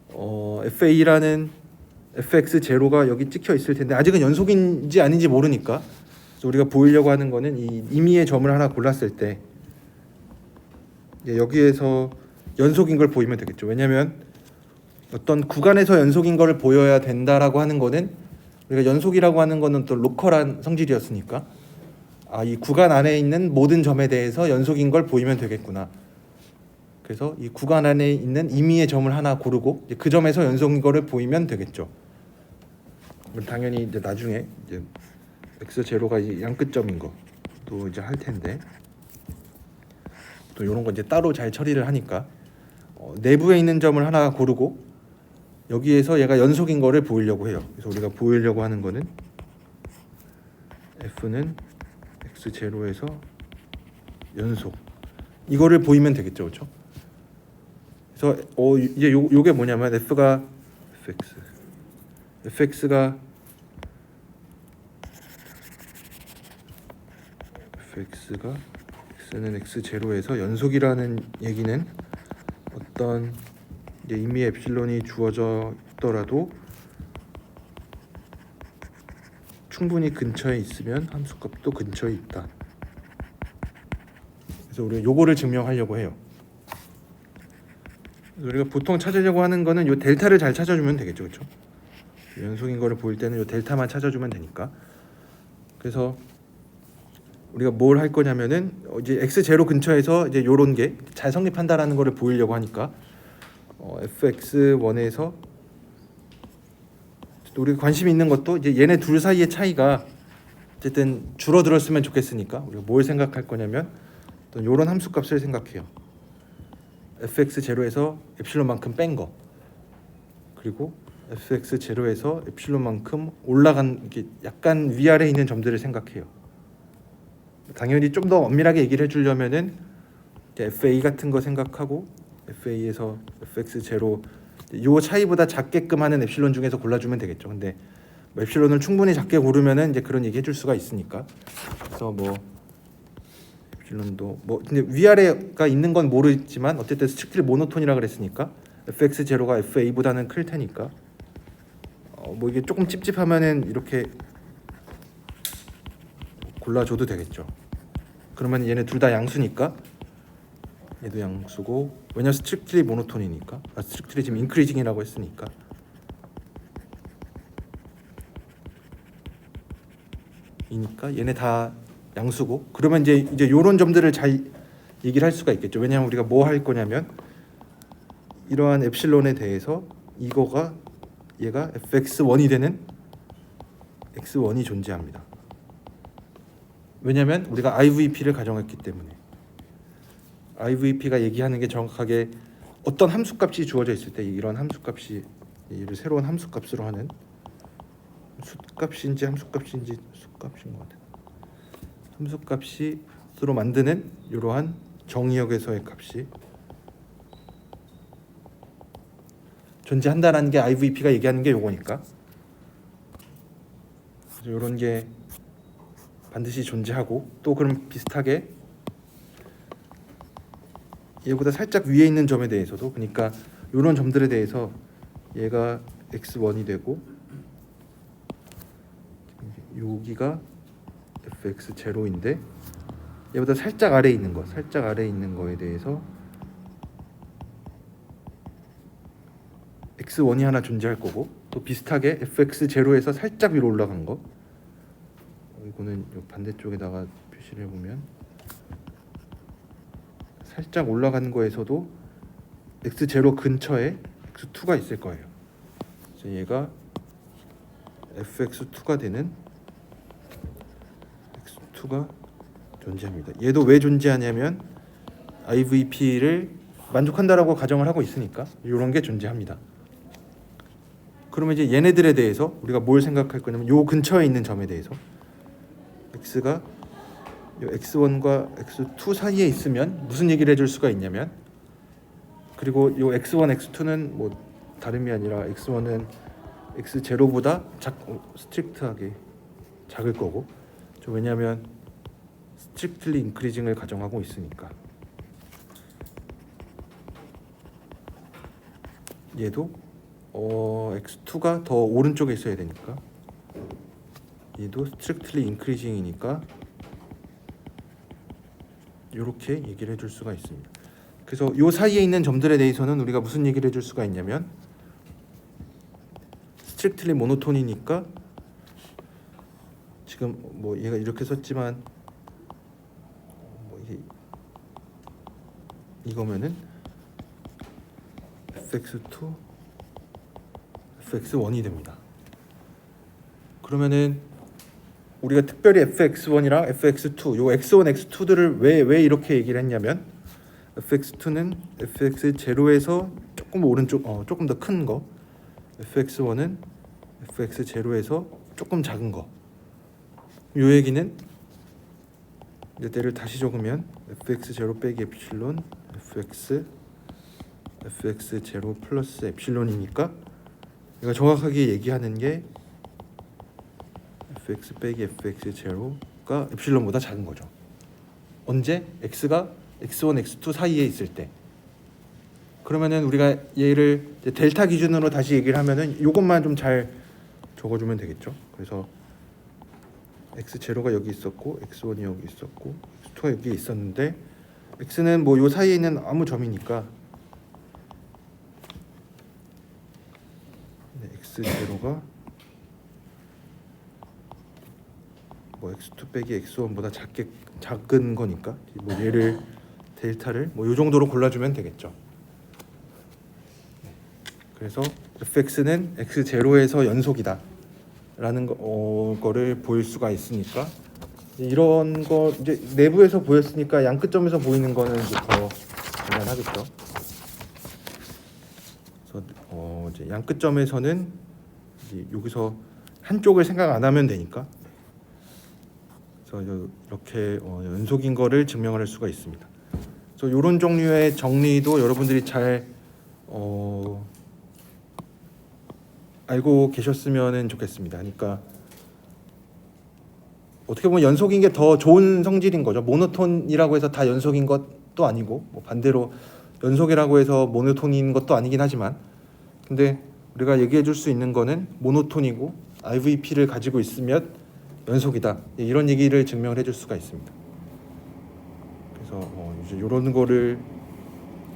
FA라는 fx0가 여기 찍혀 있을 텐데 아직은 연속인지 아닌지 모르니까 그래서 우리가 보이려고 하는 거는 이 임의의 점을 하나 골랐을 때 여기에서 연속인 걸 보이면 되겠죠. 왜냐하면 어떤 구간에서 연속인 걸 보여야 된다라고 하는 거는 우리가 연속이라고 하는 거는 또 로컬한 성질이었으니까 이 구간 안에 있는 모든 점에 대해서 연속인 걸 보이면 되겠구나. 그래서 이 구간 안에 있는 임의의 점을 하나 고르고 이제 그 점에서 연속인 거를 보이면 되겠죠. 당연히 이제 나중에 이제 x0가 이제 양끝점인 거또 이제 할 텐데 또 이런 거 이제 따로 잘 처리를 하니까 내부에 있는 점을 하나 고르고 여기에서 얘가 연속인 거를 보이려고 해요. 그래서 우리가 보이려고 하는 거는 F는 x0에서 연속 이거를 보이면 되겠죠, 그렇죠? 그래서 이제 요게 뭐냐면 F가 fx가 x는 x0에서 연속이라는 얘기는 어떤 이제 이미 엡실론이 주어져 있더라도 충분히 근처에 있으면 함수값도 근처에 있다. 그래서 우리가 요거를 증명하려고 해요. 우리가 보통 찾으려고 하는 거는 요 델타를 잘 찾아주면 되겠죠, 그렇죠? 연속인 거를 보일 때는 요 델타만 찾아주면 되니까. 그래서 우리가 뭘 할 거냐면은 이제 x0 근처에서 이제 요런 게 잘 성립한다라는 거를 보이려고 하니까 fx1에서 또 우리가 관심 있는 것도 이제 얘네 둘 사이의 차이가 어쨌든 줄어들었으면 좋겠으니까 우리가 뭘 생각할 거냐면 또 이런 함수값을 생각해요. fx 제로에서 엡실론만큼 뺀 거, 그리고 fx 제로에서 엡실론만큼 올라간 게 약간 위아래 있는 점들을 생각해요. 당연히 좀 더 엄밀하게 얘기를 해주려면은 fa 같은 거 생각하고 fa에서 fx 제로 요 차이보다 작게끔 하는 엡실론 중에서 골라주면 되겠죠. 근데 뭐 엡실론을 충분히 작게 고르면은 이제 그런 얘기 해줄 수가 있으니까. 그래서 뭐 엡실론도 뭐 근데 위아래가 있는 건 모르지만 어쨌든 스트릭트리 모노톤이라 그랬으니까 fx 제로가 fa보다는 클 테니까 뭐 이게 조금 찝찝하면은 이렇게 골라줘도 되겠죠. 그러면 얘네 둘 다 양수니까 얘도 양수고, 왜냐 스트릭트리 모노톤이니까, 스트릭트리 지금 인크리징이라고 했으니까 이니까 얘네 다 양수고, 그러면 이제 요런 점들을 잘 얘기를 할 수가 있겠죠. 왜냐하면 우리가 뭐 할 거냐면 이러한 엡실론에 대해서 이거가 얘가 fx1이 되는 x1이 존재합니다. 왜냐하면 우리가 IVP를 가정했기 때문에. IVP가 얘기하는 게 정확하게 어떤 함수값이 주어져 있을 때 이런 함수값이 얘를 새로운 함수값으로 하는 수값인지 함수값인지 수값인 것 같아요. 함수값으로 만드는 이러한 정의역에서의 값이 존재한다라는 게 IVP가 얘기하는 게 요거니까. 그래서 이런 게 반드시 존재하고, 또 그럼 비슷하게 얘보다 살짝 위에 있는 점에 대해서도, 그러니까 이런 점들에 대해서 얘가 x1이 되고 여기가 fx0인데 얘보다 살짝 아래에 있는 거, 살짝 아래에 있는 거에 대해서 x1이 하나 존재할 거고, 또 비슷하게 fx0에서 살짝 위로 올라간 거, 이거는 요 반대쪽에다가 표시를 해보면 살짝 올라간 거에서도 x0 근처에 x2가 있을 거예요. 그래서 얘가 fx2가 되는 x2가 존재합니다. 얘도 왜 존재하냐면 IVP를 만족한다라고 가정을 하고 있으니까 이런 게 존재합니다. 그러면 이제 얘네들에 대해서 우리가 뭘 생각할 거냐면 요 근처에 있는 점에 대해서 x가 요 x1과 x2 사이에 있으면 무슨 얘기를 해줄 수가 있냐면, 그리고 요 x1, x2는 뭐 다름이 아니라 x1은 x0보다 스트릭트하게 작을 거고, 왜냐하면 스트릭트리 인크리징을 가정하고 있으니까. 얘도 x2가 더 오른쪽에 있어야 되니까 얘도 스트릭트리 인크리징이니까 이렇게 얘기를 해줄 수가 있습니다. 그래서 이 사이에 있는 점들에 대해서는 우리가 무슨 얘기를 해줄 수가 있냐면 스트릭트리 모노톤이니까 지금 뭐 얘가 이렇게 썼지만 뭐 이거면은 fx2, fx1이 됩니다. 그러면은 우리가 특별히 fx1이랑 fx2, 요 x1, x2들을 왜 이렇게 얘기를 했냐면 fx2는 fx0에서 조금 오른쪽, 조금 더 큰 거, fx1은 fx0에서 조금 작은 거. 요 얘기는 이제 때를 다시 적으면 fx0 빼기 엡실론 fx0 플러스 엡실론이니까 얘가 정확하게 얘기하는 게 fx 빼기 fx0가 엡실론보다 작은 거죠. 언제? x가 x1, x2 사이에 있을 때. 그러면은 우리가 얘를 델타 기준으로 다시 얘기를 하면은 이것만 좀 잘 적어주면 되겠죠. 그래서 x0가 여기 있었고 x1이 여기 있었고 x2가 여기 있었는데 x는 뭐 요 사이에 있는 아무 점이니까 x0가 뭐 x2 빼기 x1보다 작은 거니까 뭐 얘를 델타를 뭐 요 정도로 골라주면 되겠죠. 그래서 fx는 x0에서 연속이다 라는 거를 보일 수가 있으니까 이런 거 이제 내부에서 보였으니까 양 끝점에서 보이는 거는 이제 더 간단하겠죠. 그래서 이제 양 끝점에서는 이제 여기서 한쪽을 생각 안 하면 되니까 그래서 이렇게 연속인 거를 증명을 할 수가 있습니다. 그래서 이런 종류의 정리도 여러분들이 잘 알고 계셨으면 좋겠습니다. 그러니까 어떻게 보면 연속인 게 더 좋은 성질인 거죠. 모노톤이라고 해서 다 연속인 것도 아니고 뭐 반대로 연속이라고 해서 모노톤인 것도 아니긴 하지만 근데 우리가 얘기해 줄 수 있는 거는 모노톤이고 IVP를 가지고 있으면 연속이다. 이런 얘기를 증명을 해줄 수가 있습니다. 그래서 이제 이런 거를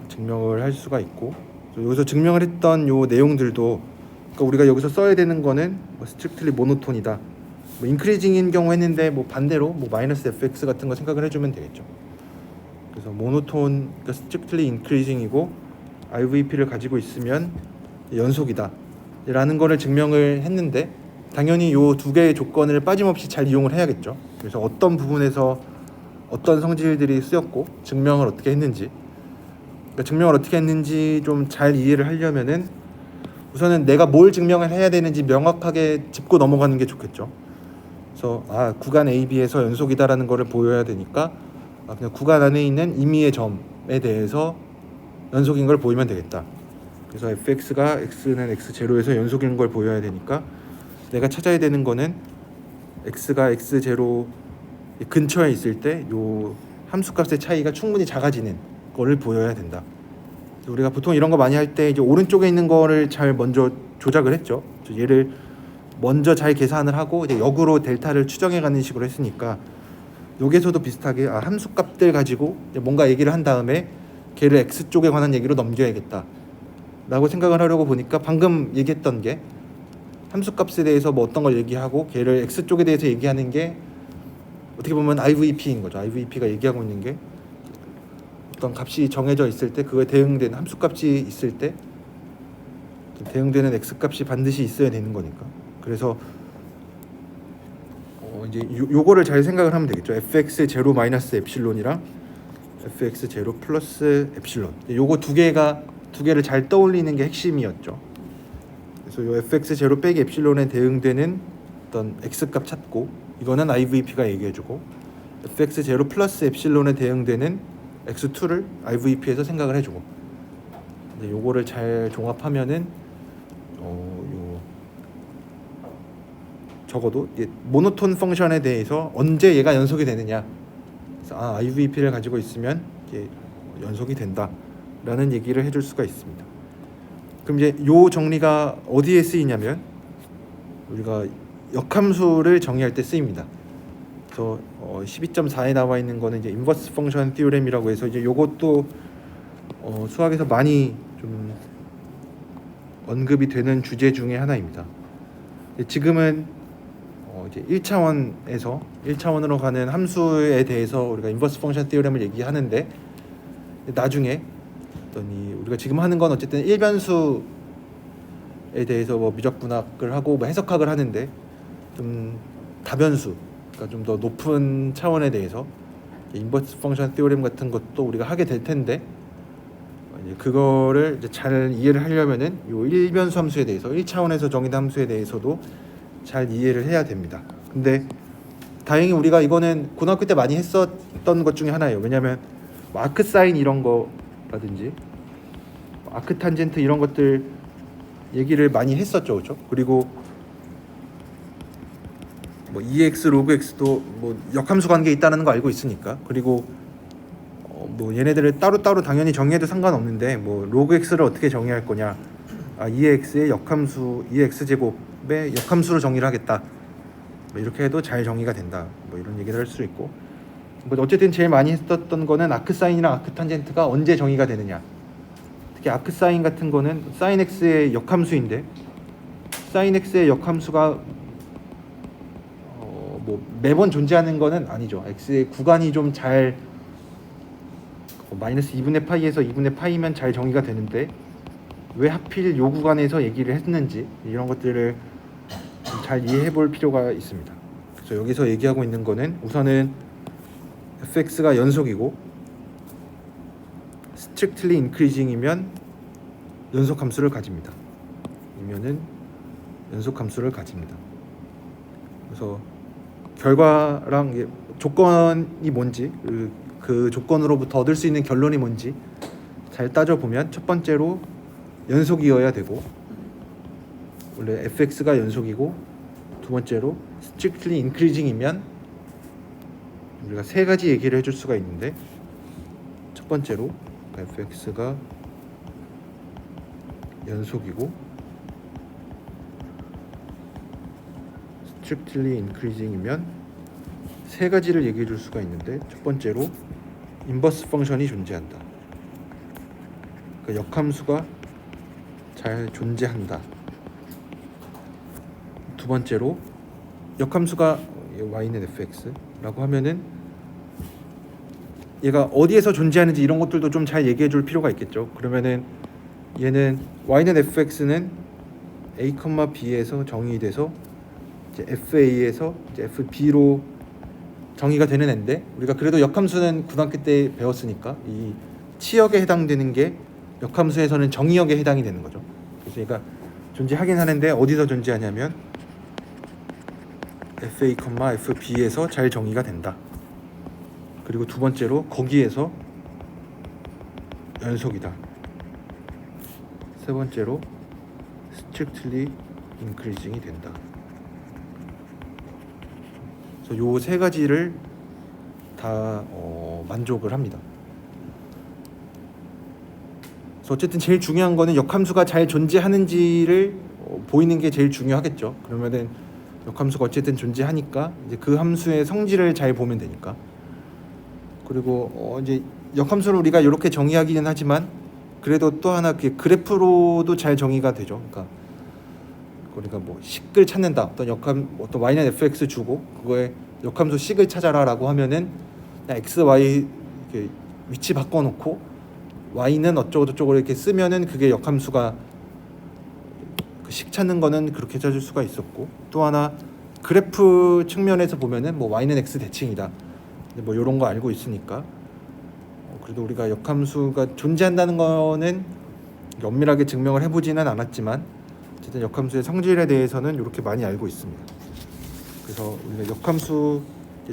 증명을 할 수가 있고 여기서 증명을 했던 요 내용들도 그러니까 우리가 여기서 써야 되는 거는 뭐 스트릭틀리 모노톤이다. 뭐 인크리징인 경우 했는데 뭐 반대로 뭐 마이너스 fx 같은 거 생각을 해주면 되겠죠. 그래서 모노톤, 그러니까 스트릭틀리 인크리징이고 IVP를 가지고 있으면 연속이다 라는 거를 증명을 했는데 당연히 요 두 개의 조건을 빠짐없이 잘 이용을 해야겠죠. 그래서 어떤 부분에서 어떤 성질들이 쓰였고 증명을 어떻게 했는지 그러니까 증명을 어떻게 했는지 좀 잘 이해를 하려면은 우선은 내가 뭘 증명을 해야 되는지 명확하게 짚고 넘어가는 게 좋겠죠. 그래서 구간 AB에서 연속이다라는 거를 보여야 되니까 그냥 구간 안에 있는 임의의 점에 대해서 연속인 걸 보이면 되겠다. 그래서 fx가 x는 x0에서 연속인 걸 보여야 되니까 내가 찾아야 되는 거는 x가 x0 근처에 있을 때 요 함수값의 차이가 충분히 작아지는 거를 보여야 된다. 우리가 보통 이런 거 많이 할 때 이제 오른쪽에 있는 거를 잘 먼저 조작을 했죠. 얘를 먼저 잘 계산을 하고 이제 역으로 델타를 추정해가는 식으로 했으니까 여기에서도 비슷하게 함수값들 가지고 뭔가 얘기를 한 다음에 걔를 x 쪽에 관한 얘기로 넘겨야겠다 라고 생각을 하려고 보니까 방금 얘기했던 게 함수값에 대해서 뭐 어떤 걸 얘기하고 걔를 x 쪽에 대해서 얘기하는 게 어떻게 보면 IVP인 거죠. IVP가 얘기하고 있는 게 어떤 값이 정해져 있을 때 그거에 대응되는 함수값이 있을 때 대응되는 x값이 반드시 있어야 되는 거니까. 그래서 이제 요거를 잘 생각을 하면 되겠죠. fx0 마이너스 엡실론이랑 fx0 플러스 엡실론. 요거 두 개를 잘 떠올리는 게 핵심이었죠. 그래서 요 fx0 빼기 엡실론에 대응되는 어떤 x값 찾고 이거는 IVP가 얘기해주고 fx0 플러스 엡실론에 대응되는 x2를 IVP에서 생각을 해주고 요거를 잘 종합하면은 적어도 모노톤 펑션에 대해서 언제 얘가 연속이 되느냐 그래서 IVP를 가지고 있으면 연속이 된다라는 얘기를 해줄 수가 있습니다. 그럼 이제 요 정리가 어디에 쓰이냐면 우리가 역함수를 정의할 때 쓰입니다. 그래서 12.4에 나와 있는 거는 이제 인버스 펑션 티오렘이라고 해서 이제 요것도 수학에서 많이 좀 언급이 되는 주제 중에 하나입니다. 지금은 이제 1차원으로 가는 함수에 대해서 우리가 인버스 펑션 티오렘을 얘기하는데 나중에 우리가 지금 하는 건 어쨌든 일변수에 대해서 뭐 미적분학을 하고 뭐 해석학을 하는데 좀 다변수 그러니까 좀 더 높은 차원에 대해서 인버스 펑션 티오렘 같은 것도 우리가 하게 될 텐데 이제 그거를 이제 잘 이해를 하려면은 요 일변수 함수에 대해서 1차원에서 정의된 함수에 대해서도 잘 이해를 해야 됩니다. 근데 다행히 우리가 이거는 고등학교 때 많이 했었던 것 중에 하나예요. 왜냐하면 뭐 아크 사인 이런 거라든지 아크 탄젠트 이런 것들 얘기를 많이 했었죠, 그렇죠? 그리고 뭐 EX 로그 X도 뭐 역함수 관계 있다는 거 알고 있으니까 그리고 뭐 얘네들을 따로따로 당연히 정의해도 상관없는데 뭐 로그 X를 어떻게 정의할 거냐 EX의 역함수 EX 제곱의 역함수로 정의를 하겠다 뭐 이렇게 해도 잘 정의가 된다 뭐 이런 얘기를 할 수 있고 뭐 어쨌든 제일 많이 했었던 거는 아크 사인이랑 아크 탄젠트가 언제 정의가 되느냐 특히 아크 사인 같은 거는 사인 X의 역함수인데 사인 X의 역함수가 뭐 매번 존재하는 거는 아니죠. X의 구간이 좀 잘 마이너스 2분의 파이에서 2분의 파이면 잘 정의가 되는데 왜 하필 요 구간에서 얘기를 했는지 이런 것들을 좀 잘 이해해 볼 필요가 있습니다. 그래서 여기서 얘기하고 있는 거는 우선은 fx가 연속이고 strictly increasing이면 연속 함수를 가집니다. 이면은 연속 함수를 가집니다. 그래서 결과랑 조건이 뭔지 그 조건으로부터 얻을 수 있는 결론이 뭔지 잘 따져보면 첫 번째로 연속이어야 되고 원래 fx가 연속이고 두 번째로 strictly increasing이면 우리가 세 가지 얘기를 해줄 수가 있는데 첫 번째로 fx가 연속이고 strictly increasing이면 세 가지를 얘기해 줄 수가 있는데 첫 번째로 인버스 펑션이 존재한다. 그러니까 역함수가 잘 존재한다. 두 번째로 역함수가 y는 fx라고 하면은 얘가 어디에서 존재하는지 이런 것들도 좀 잘 얘기해 줄 필요가 있겠죠. 그러면은 얘는 y는 fx는 a, b에서 정의돼서 이제 fa에서 이제 fb로 정의가 되는 애인데 우리가 그래도 역함수는 고등학교 때 배웠으니까 이 치역에 해당되는 게 역함수에서는 정의역에 해당이 되는 거죠. 그래서 얘가 존재하긴 하는데 어디서 존재하냐면 fa, fb에서 잘 정의가 된다. 그리고 두 번째로 거기에서 연속이다. 세 번째로 strictly increasing이 된다. 그래서 요 세 가지를 다 만족을 합니다. 그래서 어쨌든 제일 중요한 거는 역함수가 잘 존재하는지를 보이는 게 제일 중요하겠죠. 그러면은 역함수가 어쨌든 존재하니까 이제 그 함수의 성질을 잘 보면 되니까. 그리고 이제 역함수를 우리가 이렇게 정의하기는 하지만 그래도 또 하나 그래프로도 잘 정의가 되죠. 그러니까 우리가 뭐 식을 찾는다. 어떤 y는 fx 주고 그거에 역함수 식을 찾아라라고 하면은 그냥 x, y 이렇게 위치 바꿔놓고 y는 어쩌고 저쩌고 이렇게 쓰면은 그게 역함수가 그 식 찾는 거는 그렇게 찾을 수가 있었고 또 하나 그래프 측면에서 보면은 뭐 y는 x 대칭이다. 뭐 이런 거 알고 있으니까 그래도 우리가 역함수가 존재한다는 거는 엄밀하게 증명을 해보지는 않았지만 어쨌든 역함수의 성질에 대해서는 이렇게 많이 알고 있습니다. 그래서 우리가 역함수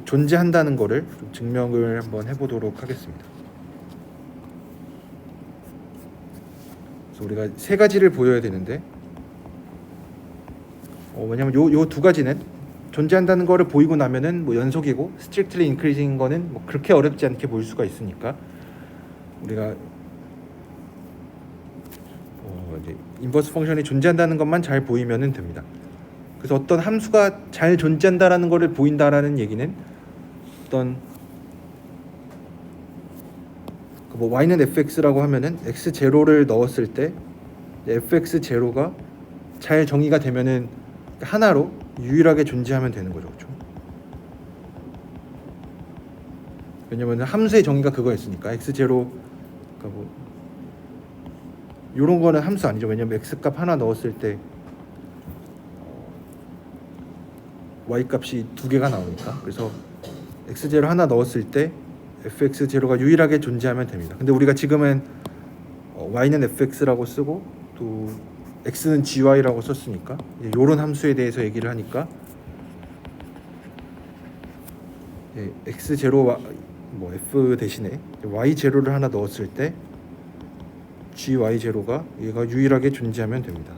존재한다는 거를 좀 증명을 한번 해보도록 하겠습니다. 그래서 우리가 세 가지를 보여야 되는데 왜냐면 요 두 가지는 존재한다는 거를 보이고 나면은 뭐 연속이고 strictly increasing 거는 뭐 그렇게 어렵지 않게 보일 수가 있으니까 우리가 이제 인버스 펑션이 존재한다는 것만 잘 보이면은 됩니다. 그래서 어떤 함수가 잘 존재한다라는 거를 보인다라는 얘기는 어떤 뭐 y는 fx라고 하면은 x0를 넣었을 때 fx0가 잘 정의가 되면은 하나로 유일하게 존재하면 되는 거죠. 그렇죠? 왜냐면 함수의 정의가 그거였으니까 x0 그러니까 뭐 이런 거는 함수 아니죠. 왜냐면 x 값 하나 넣었을 때 y 값이 두 개가 나오니까. 그래서 x0 하나 넣었을 때 fx0가 유일하게 존재하면 됩니다. 근데 우리가 지금은 y는 fx라고 쓰고 또 x는 gy라고 썼으니까 이런 함수에 대해서 얘기를 하니까 x0 뭐 f 대신에 y0를 하나 넣었을 때 gy0가 얘가 유일하게 존재하면 됩니다.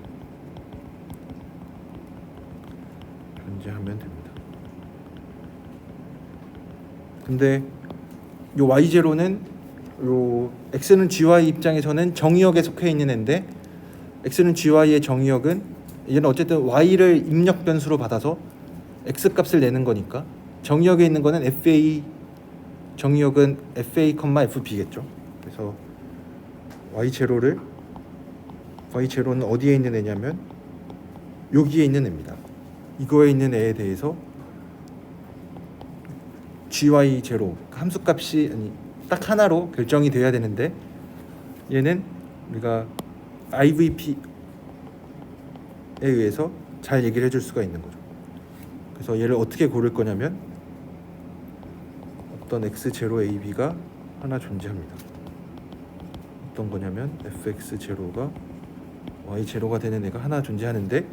존재하면 됩니다. 근데 요 y0는 요 x는 gy 입장에서는 정의역에 속해 있는 애인데 x는 gy의 정의역은 얘는 어쨌든 y를 입력 변수로 받아서 x 값을 내는 거니까 정의역에 있는 거는 fa 정의역은 fa, fb겠죠. 그래서 y0는 어디에 있는 애냐면 여기에 있는 애입니다. 이거에 있는 애에 대해서 gy0 함수값이 딱 하나로 결정이 돼야 되는데 얘는 우리가 IVP에 의해서 잘 얘기를 해줄 수가 있는 거죠. 그래서 얘를 어떻게 고를 거냐면 어떤 x0ab가 하나 존재합니다. 어떤 거냐면 fx0가 y0가 되는 애가 하나 존재하는데,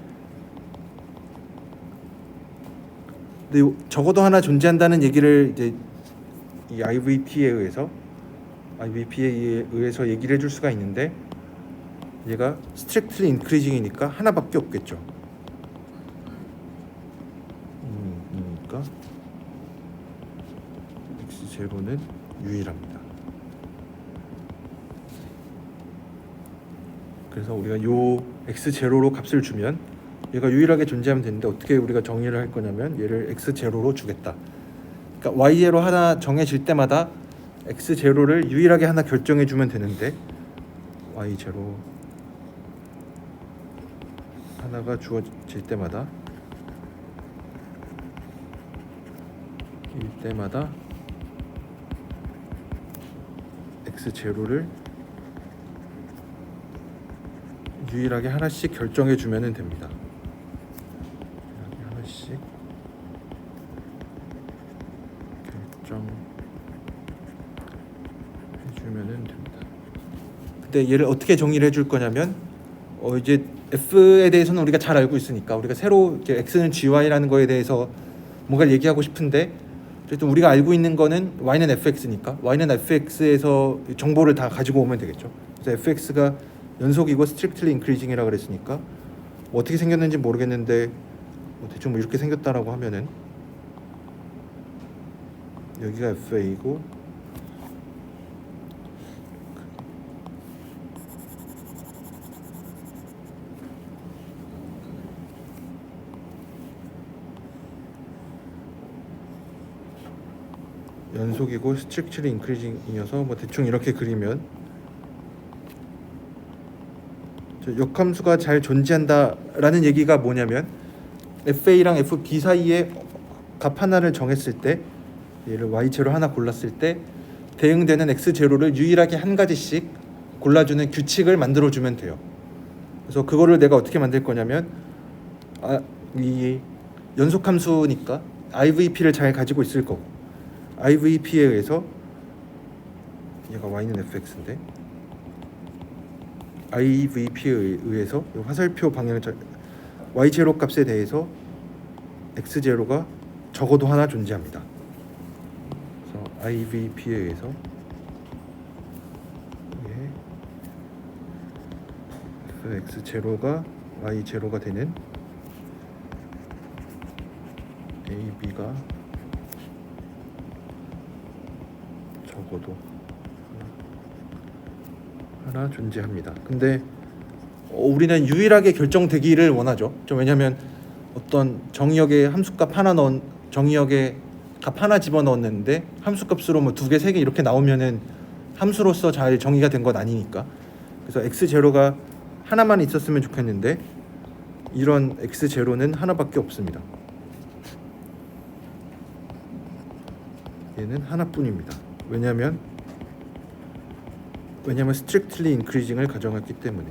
근데 적어도 하나 존재한다는 얘기를 이제 이 IVP에 의해서 얘기를 해줄 수가 있는데, 얘가 strictly increasing이니까 하나밖에 없겠죠. 그러니까 x0는 유일합니다. 그래서 우리가 요 x0로 값을 주면 얘가 유일하게 존재하면 되는데, 어떻게 우리가 정의를 할 거냐면 얘를 x0로 주겠다. 그러니까 y0 하나 정해질 때마다 x0를 유일하게 하나 결정해 주면 되는데, y0 하나가 주어질 때마다 x0를 유일하게 하나씩 결정해 주면 됩니다. 하나씩 결정해 주면 됩니다. 근데 얘를 어떻게 정의를 해줄 거냐면 이제 f에 대해서는 우리가 잘 알고 있으니까, 우리가 새로 이제 x는 gy라는 거에 대해서 뭔가 얘기하고 싶은데, 어쨌든 우리가 알고 있는 거는 y는 fx니까 y는 fx에서 정보를 다 가지고 오면 되겠죠. 그래서 fx가 연속이고 strictly increasing이라고 그랬으니까 뭐 어떻게 생겼는지 모르겠는데 뭐 대충 뭐 이렇게 생겼다라고 하면은 여기가 fa이고 연속이고 strictly increasing이어서 뭐 대충 이렇게 그리면 역함수가 잘 존재한다라는 얘기가 뭐냐면 FA랑 FB 사이에 값 하나를 정했을 때, 얘를 Y0 하나 골랐을 때 대응되는 X0를 유일하게 한 가지씩 골라주는 규칙을 만들어주면 돼요. 그래서 그거를 내가 어떻게 만들 거냐면 이 연속함수니까 IVP를 잘 가지고 있을 거고, IVP에 의해서 얘가 Y는 fx인데 IVP에 의해서 화살표 방향을 Y0 값에 대해서 X0가 적어도 하나 존재합니다. 그래서 IVP에 의해서 X0가 Y0가 되는 AB가 적어도 하나 존재합니다. 근데 우리는 유일하게 결정되기를 원하죠. 왜냐하면 어떤 정의역에 함수값 하나 정의역에 값 하나 집어넣었는데 함수값으로 뭐 2개, 3개 이렇게 나오면은 함수로서 잘 정의가 된 건 아니니까. 그래서 x0가 하나만 있었으면 좋겠는데 이런 x0는 하나밖에 없습니다. 얘는 하나뿐입니다. 왜냐하면 strictly increasing을 가정했기 때문에.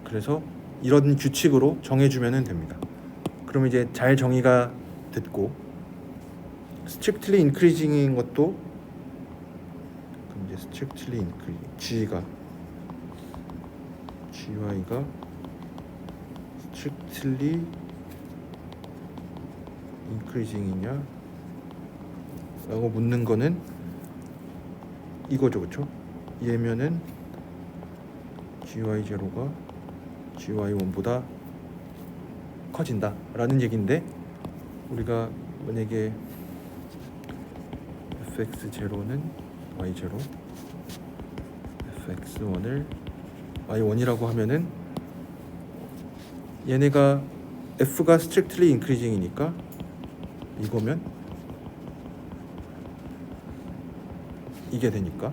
그래서 이런 규칙으로 정해주면 됩니다. 그럼 이제 잘 정의가 됐고, strictly increasing인 것도 그럼 이제 strictly increasing gy가 strictly increasing이냐 라고 묻는 거는 이거죠, 그렇죠? 얘면은 gy0가 gy1보다 커진다 라는 얘기인데, 우리가 만약에 fx0는 y0, fx1을 y1이라고 하면은 얘네가 f가 strictly increasing이니까 이거면 이게 되니까,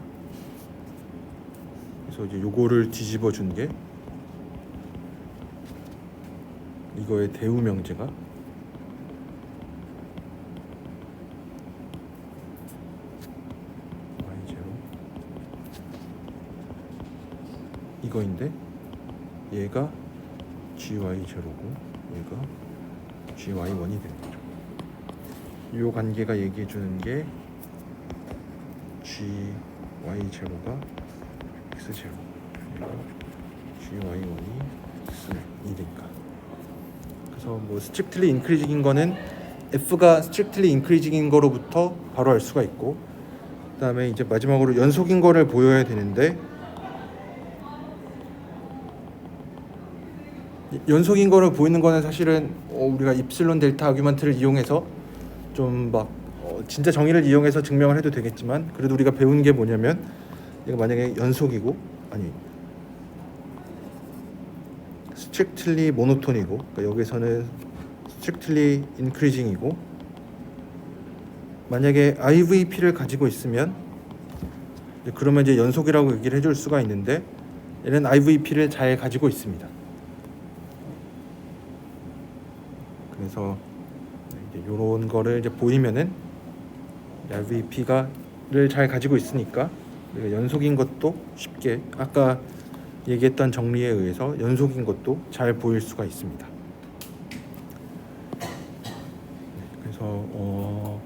그래서 이제 요거를 뒤집어 준 게 이거의 대우 명제가 이거인데 얘가 gy0고 얘가 gy1이 되는 거죠. 이 관계가 얘기해 주는 게 gy0가 x0, 얘가 gy1이 x1이니까. 그래서 뭐 strictly increasing인 거는 f가 strictly increasing인 거로부터 바로 알 수가 있고, 그다음에 이제 마지막으로 연속인 거를 보여야 되는데, 연속인 거를 보이는 거는 사실은 우리가 입실론 델타 아규먼트를 이용해서 좀 막 진짜 정의를 이용해서 증명을 해도 되겠지만, 그래도 우리가 배운 게 뭐냐면 얘가 만약에 연속이고, 아니 strictly monotone이고, 그러니까 여기서는 strictly increasing이고, 만약에 IVP를 가지고 있으면 그러면 이제 연속이라고 얘기를 해줄 수가 있는데, 얘는 IVP를 잘 가지고 있습니다. 그래서 이런 거를 이제 보이면은 IVP가를 잘 가지고 있으니까 연속인 것도 쉽게, 아까 얘기했던 정리에 의해서 연속인 것도 잘 보일 수가 있습니다. 그래서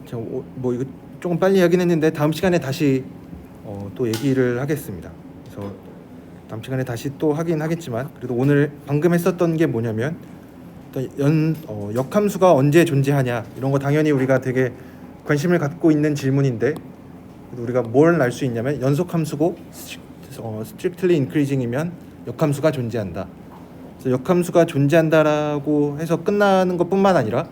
제가 뭐 이거 조금 빨리 하긴 했는데 다음 시간에 다시 또 얘기를 하겠습니다. 그래서 다음 시간에 다시 또 하긴 하겠지만, 그래도 오늘 방금 했었던 게 뭐냐면 역함수가 언제 존재하냐, 이런 거 당연히 우리가 되게 관심을 갖고 있는 질문인데, 우리가 뭘 알 수 있냐면 연속함수고 strictly increasing이면 역함수가 존재한다. 그래서 역함수가 존재한다라고 해서 끝나는 것뿐만 아니라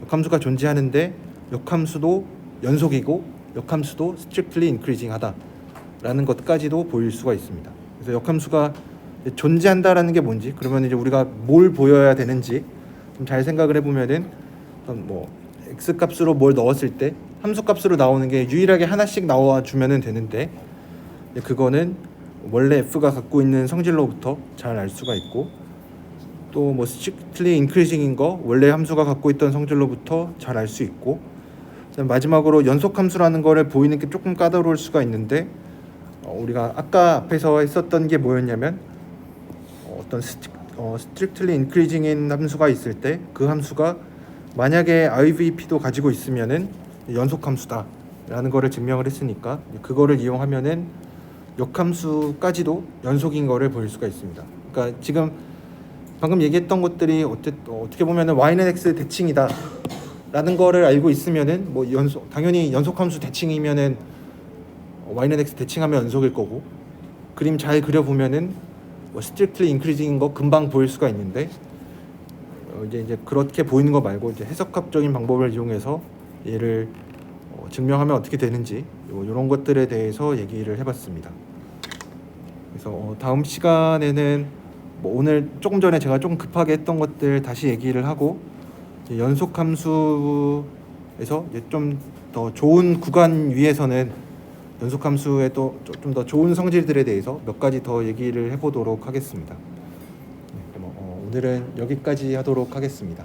역함수가 존재하는데 역함수도 연속이고 역함수도 strictly increasing하다라는 것까지도 보일 수가 있습니다. 그래서 역함수가 존재한다라는 게 뭔지, 그러면 이제 우리가 뭘 보여야 되는지 좀 잘 생각을 해보면은, 뭐 x 값으로 뭘 넣었을 때 함수 값으로 나오는 게 유일하게 하나씩 나와주면은 되는데, 그거는 원래 f가 갖고 있는 성질로부터 잘 알 수가 있고, 또 뭐 strictly increasing인 거 원래 함수가 갖고 있던 성질로부터 잘 알 수 있고, 마지막으로 연속함수라는 거를 보이는 게 조금 까다로울 수가 있는데, 우리가 아까 앞에서 했었던 게 뭐였냐면 어떤 strictly increasing인 함수가 있을 때 그 함수가 만약에 IVP도 가지고 있으면은 연속함수다라는 거를 증명을 했으니까, 그거를 이용하면은 역함수까지도 연속인 거를 보일 수가 있습니다. 그러니까 지금 방금 얘기했던 것들이 어떻게 보면은 y는 x 대칭이다 라는 거를 알고 있으면은 뭐 당연히 연속함수 대칭이면은 y는 x 대칭하면 연속일 거고, 그림 잘 그려보면은 뭐 strictly increasing인 거 금방 보일 수가 있는데, 이제 그렇게 보이는 거 말고 이제 해석학적인 방법을 이용해서 얘를 증명하면 어떻게 되는지, 이런 것들에 대해서 얘기를 해봤습니다. 그래서 다음 시간에는 뭐 오늘 조금 전에 제가 조금 급하게 했던 것들 다시 얘기를 하고, 연속함수에서 좀 더 좋은 구간 위에서는 연속함수의 또 좀 더 좋은 성질들에 대해서 몇 가지 더 얘기를 해보도록 하겠습니다. 오늘은 여기까지 하도록 하겠습니다.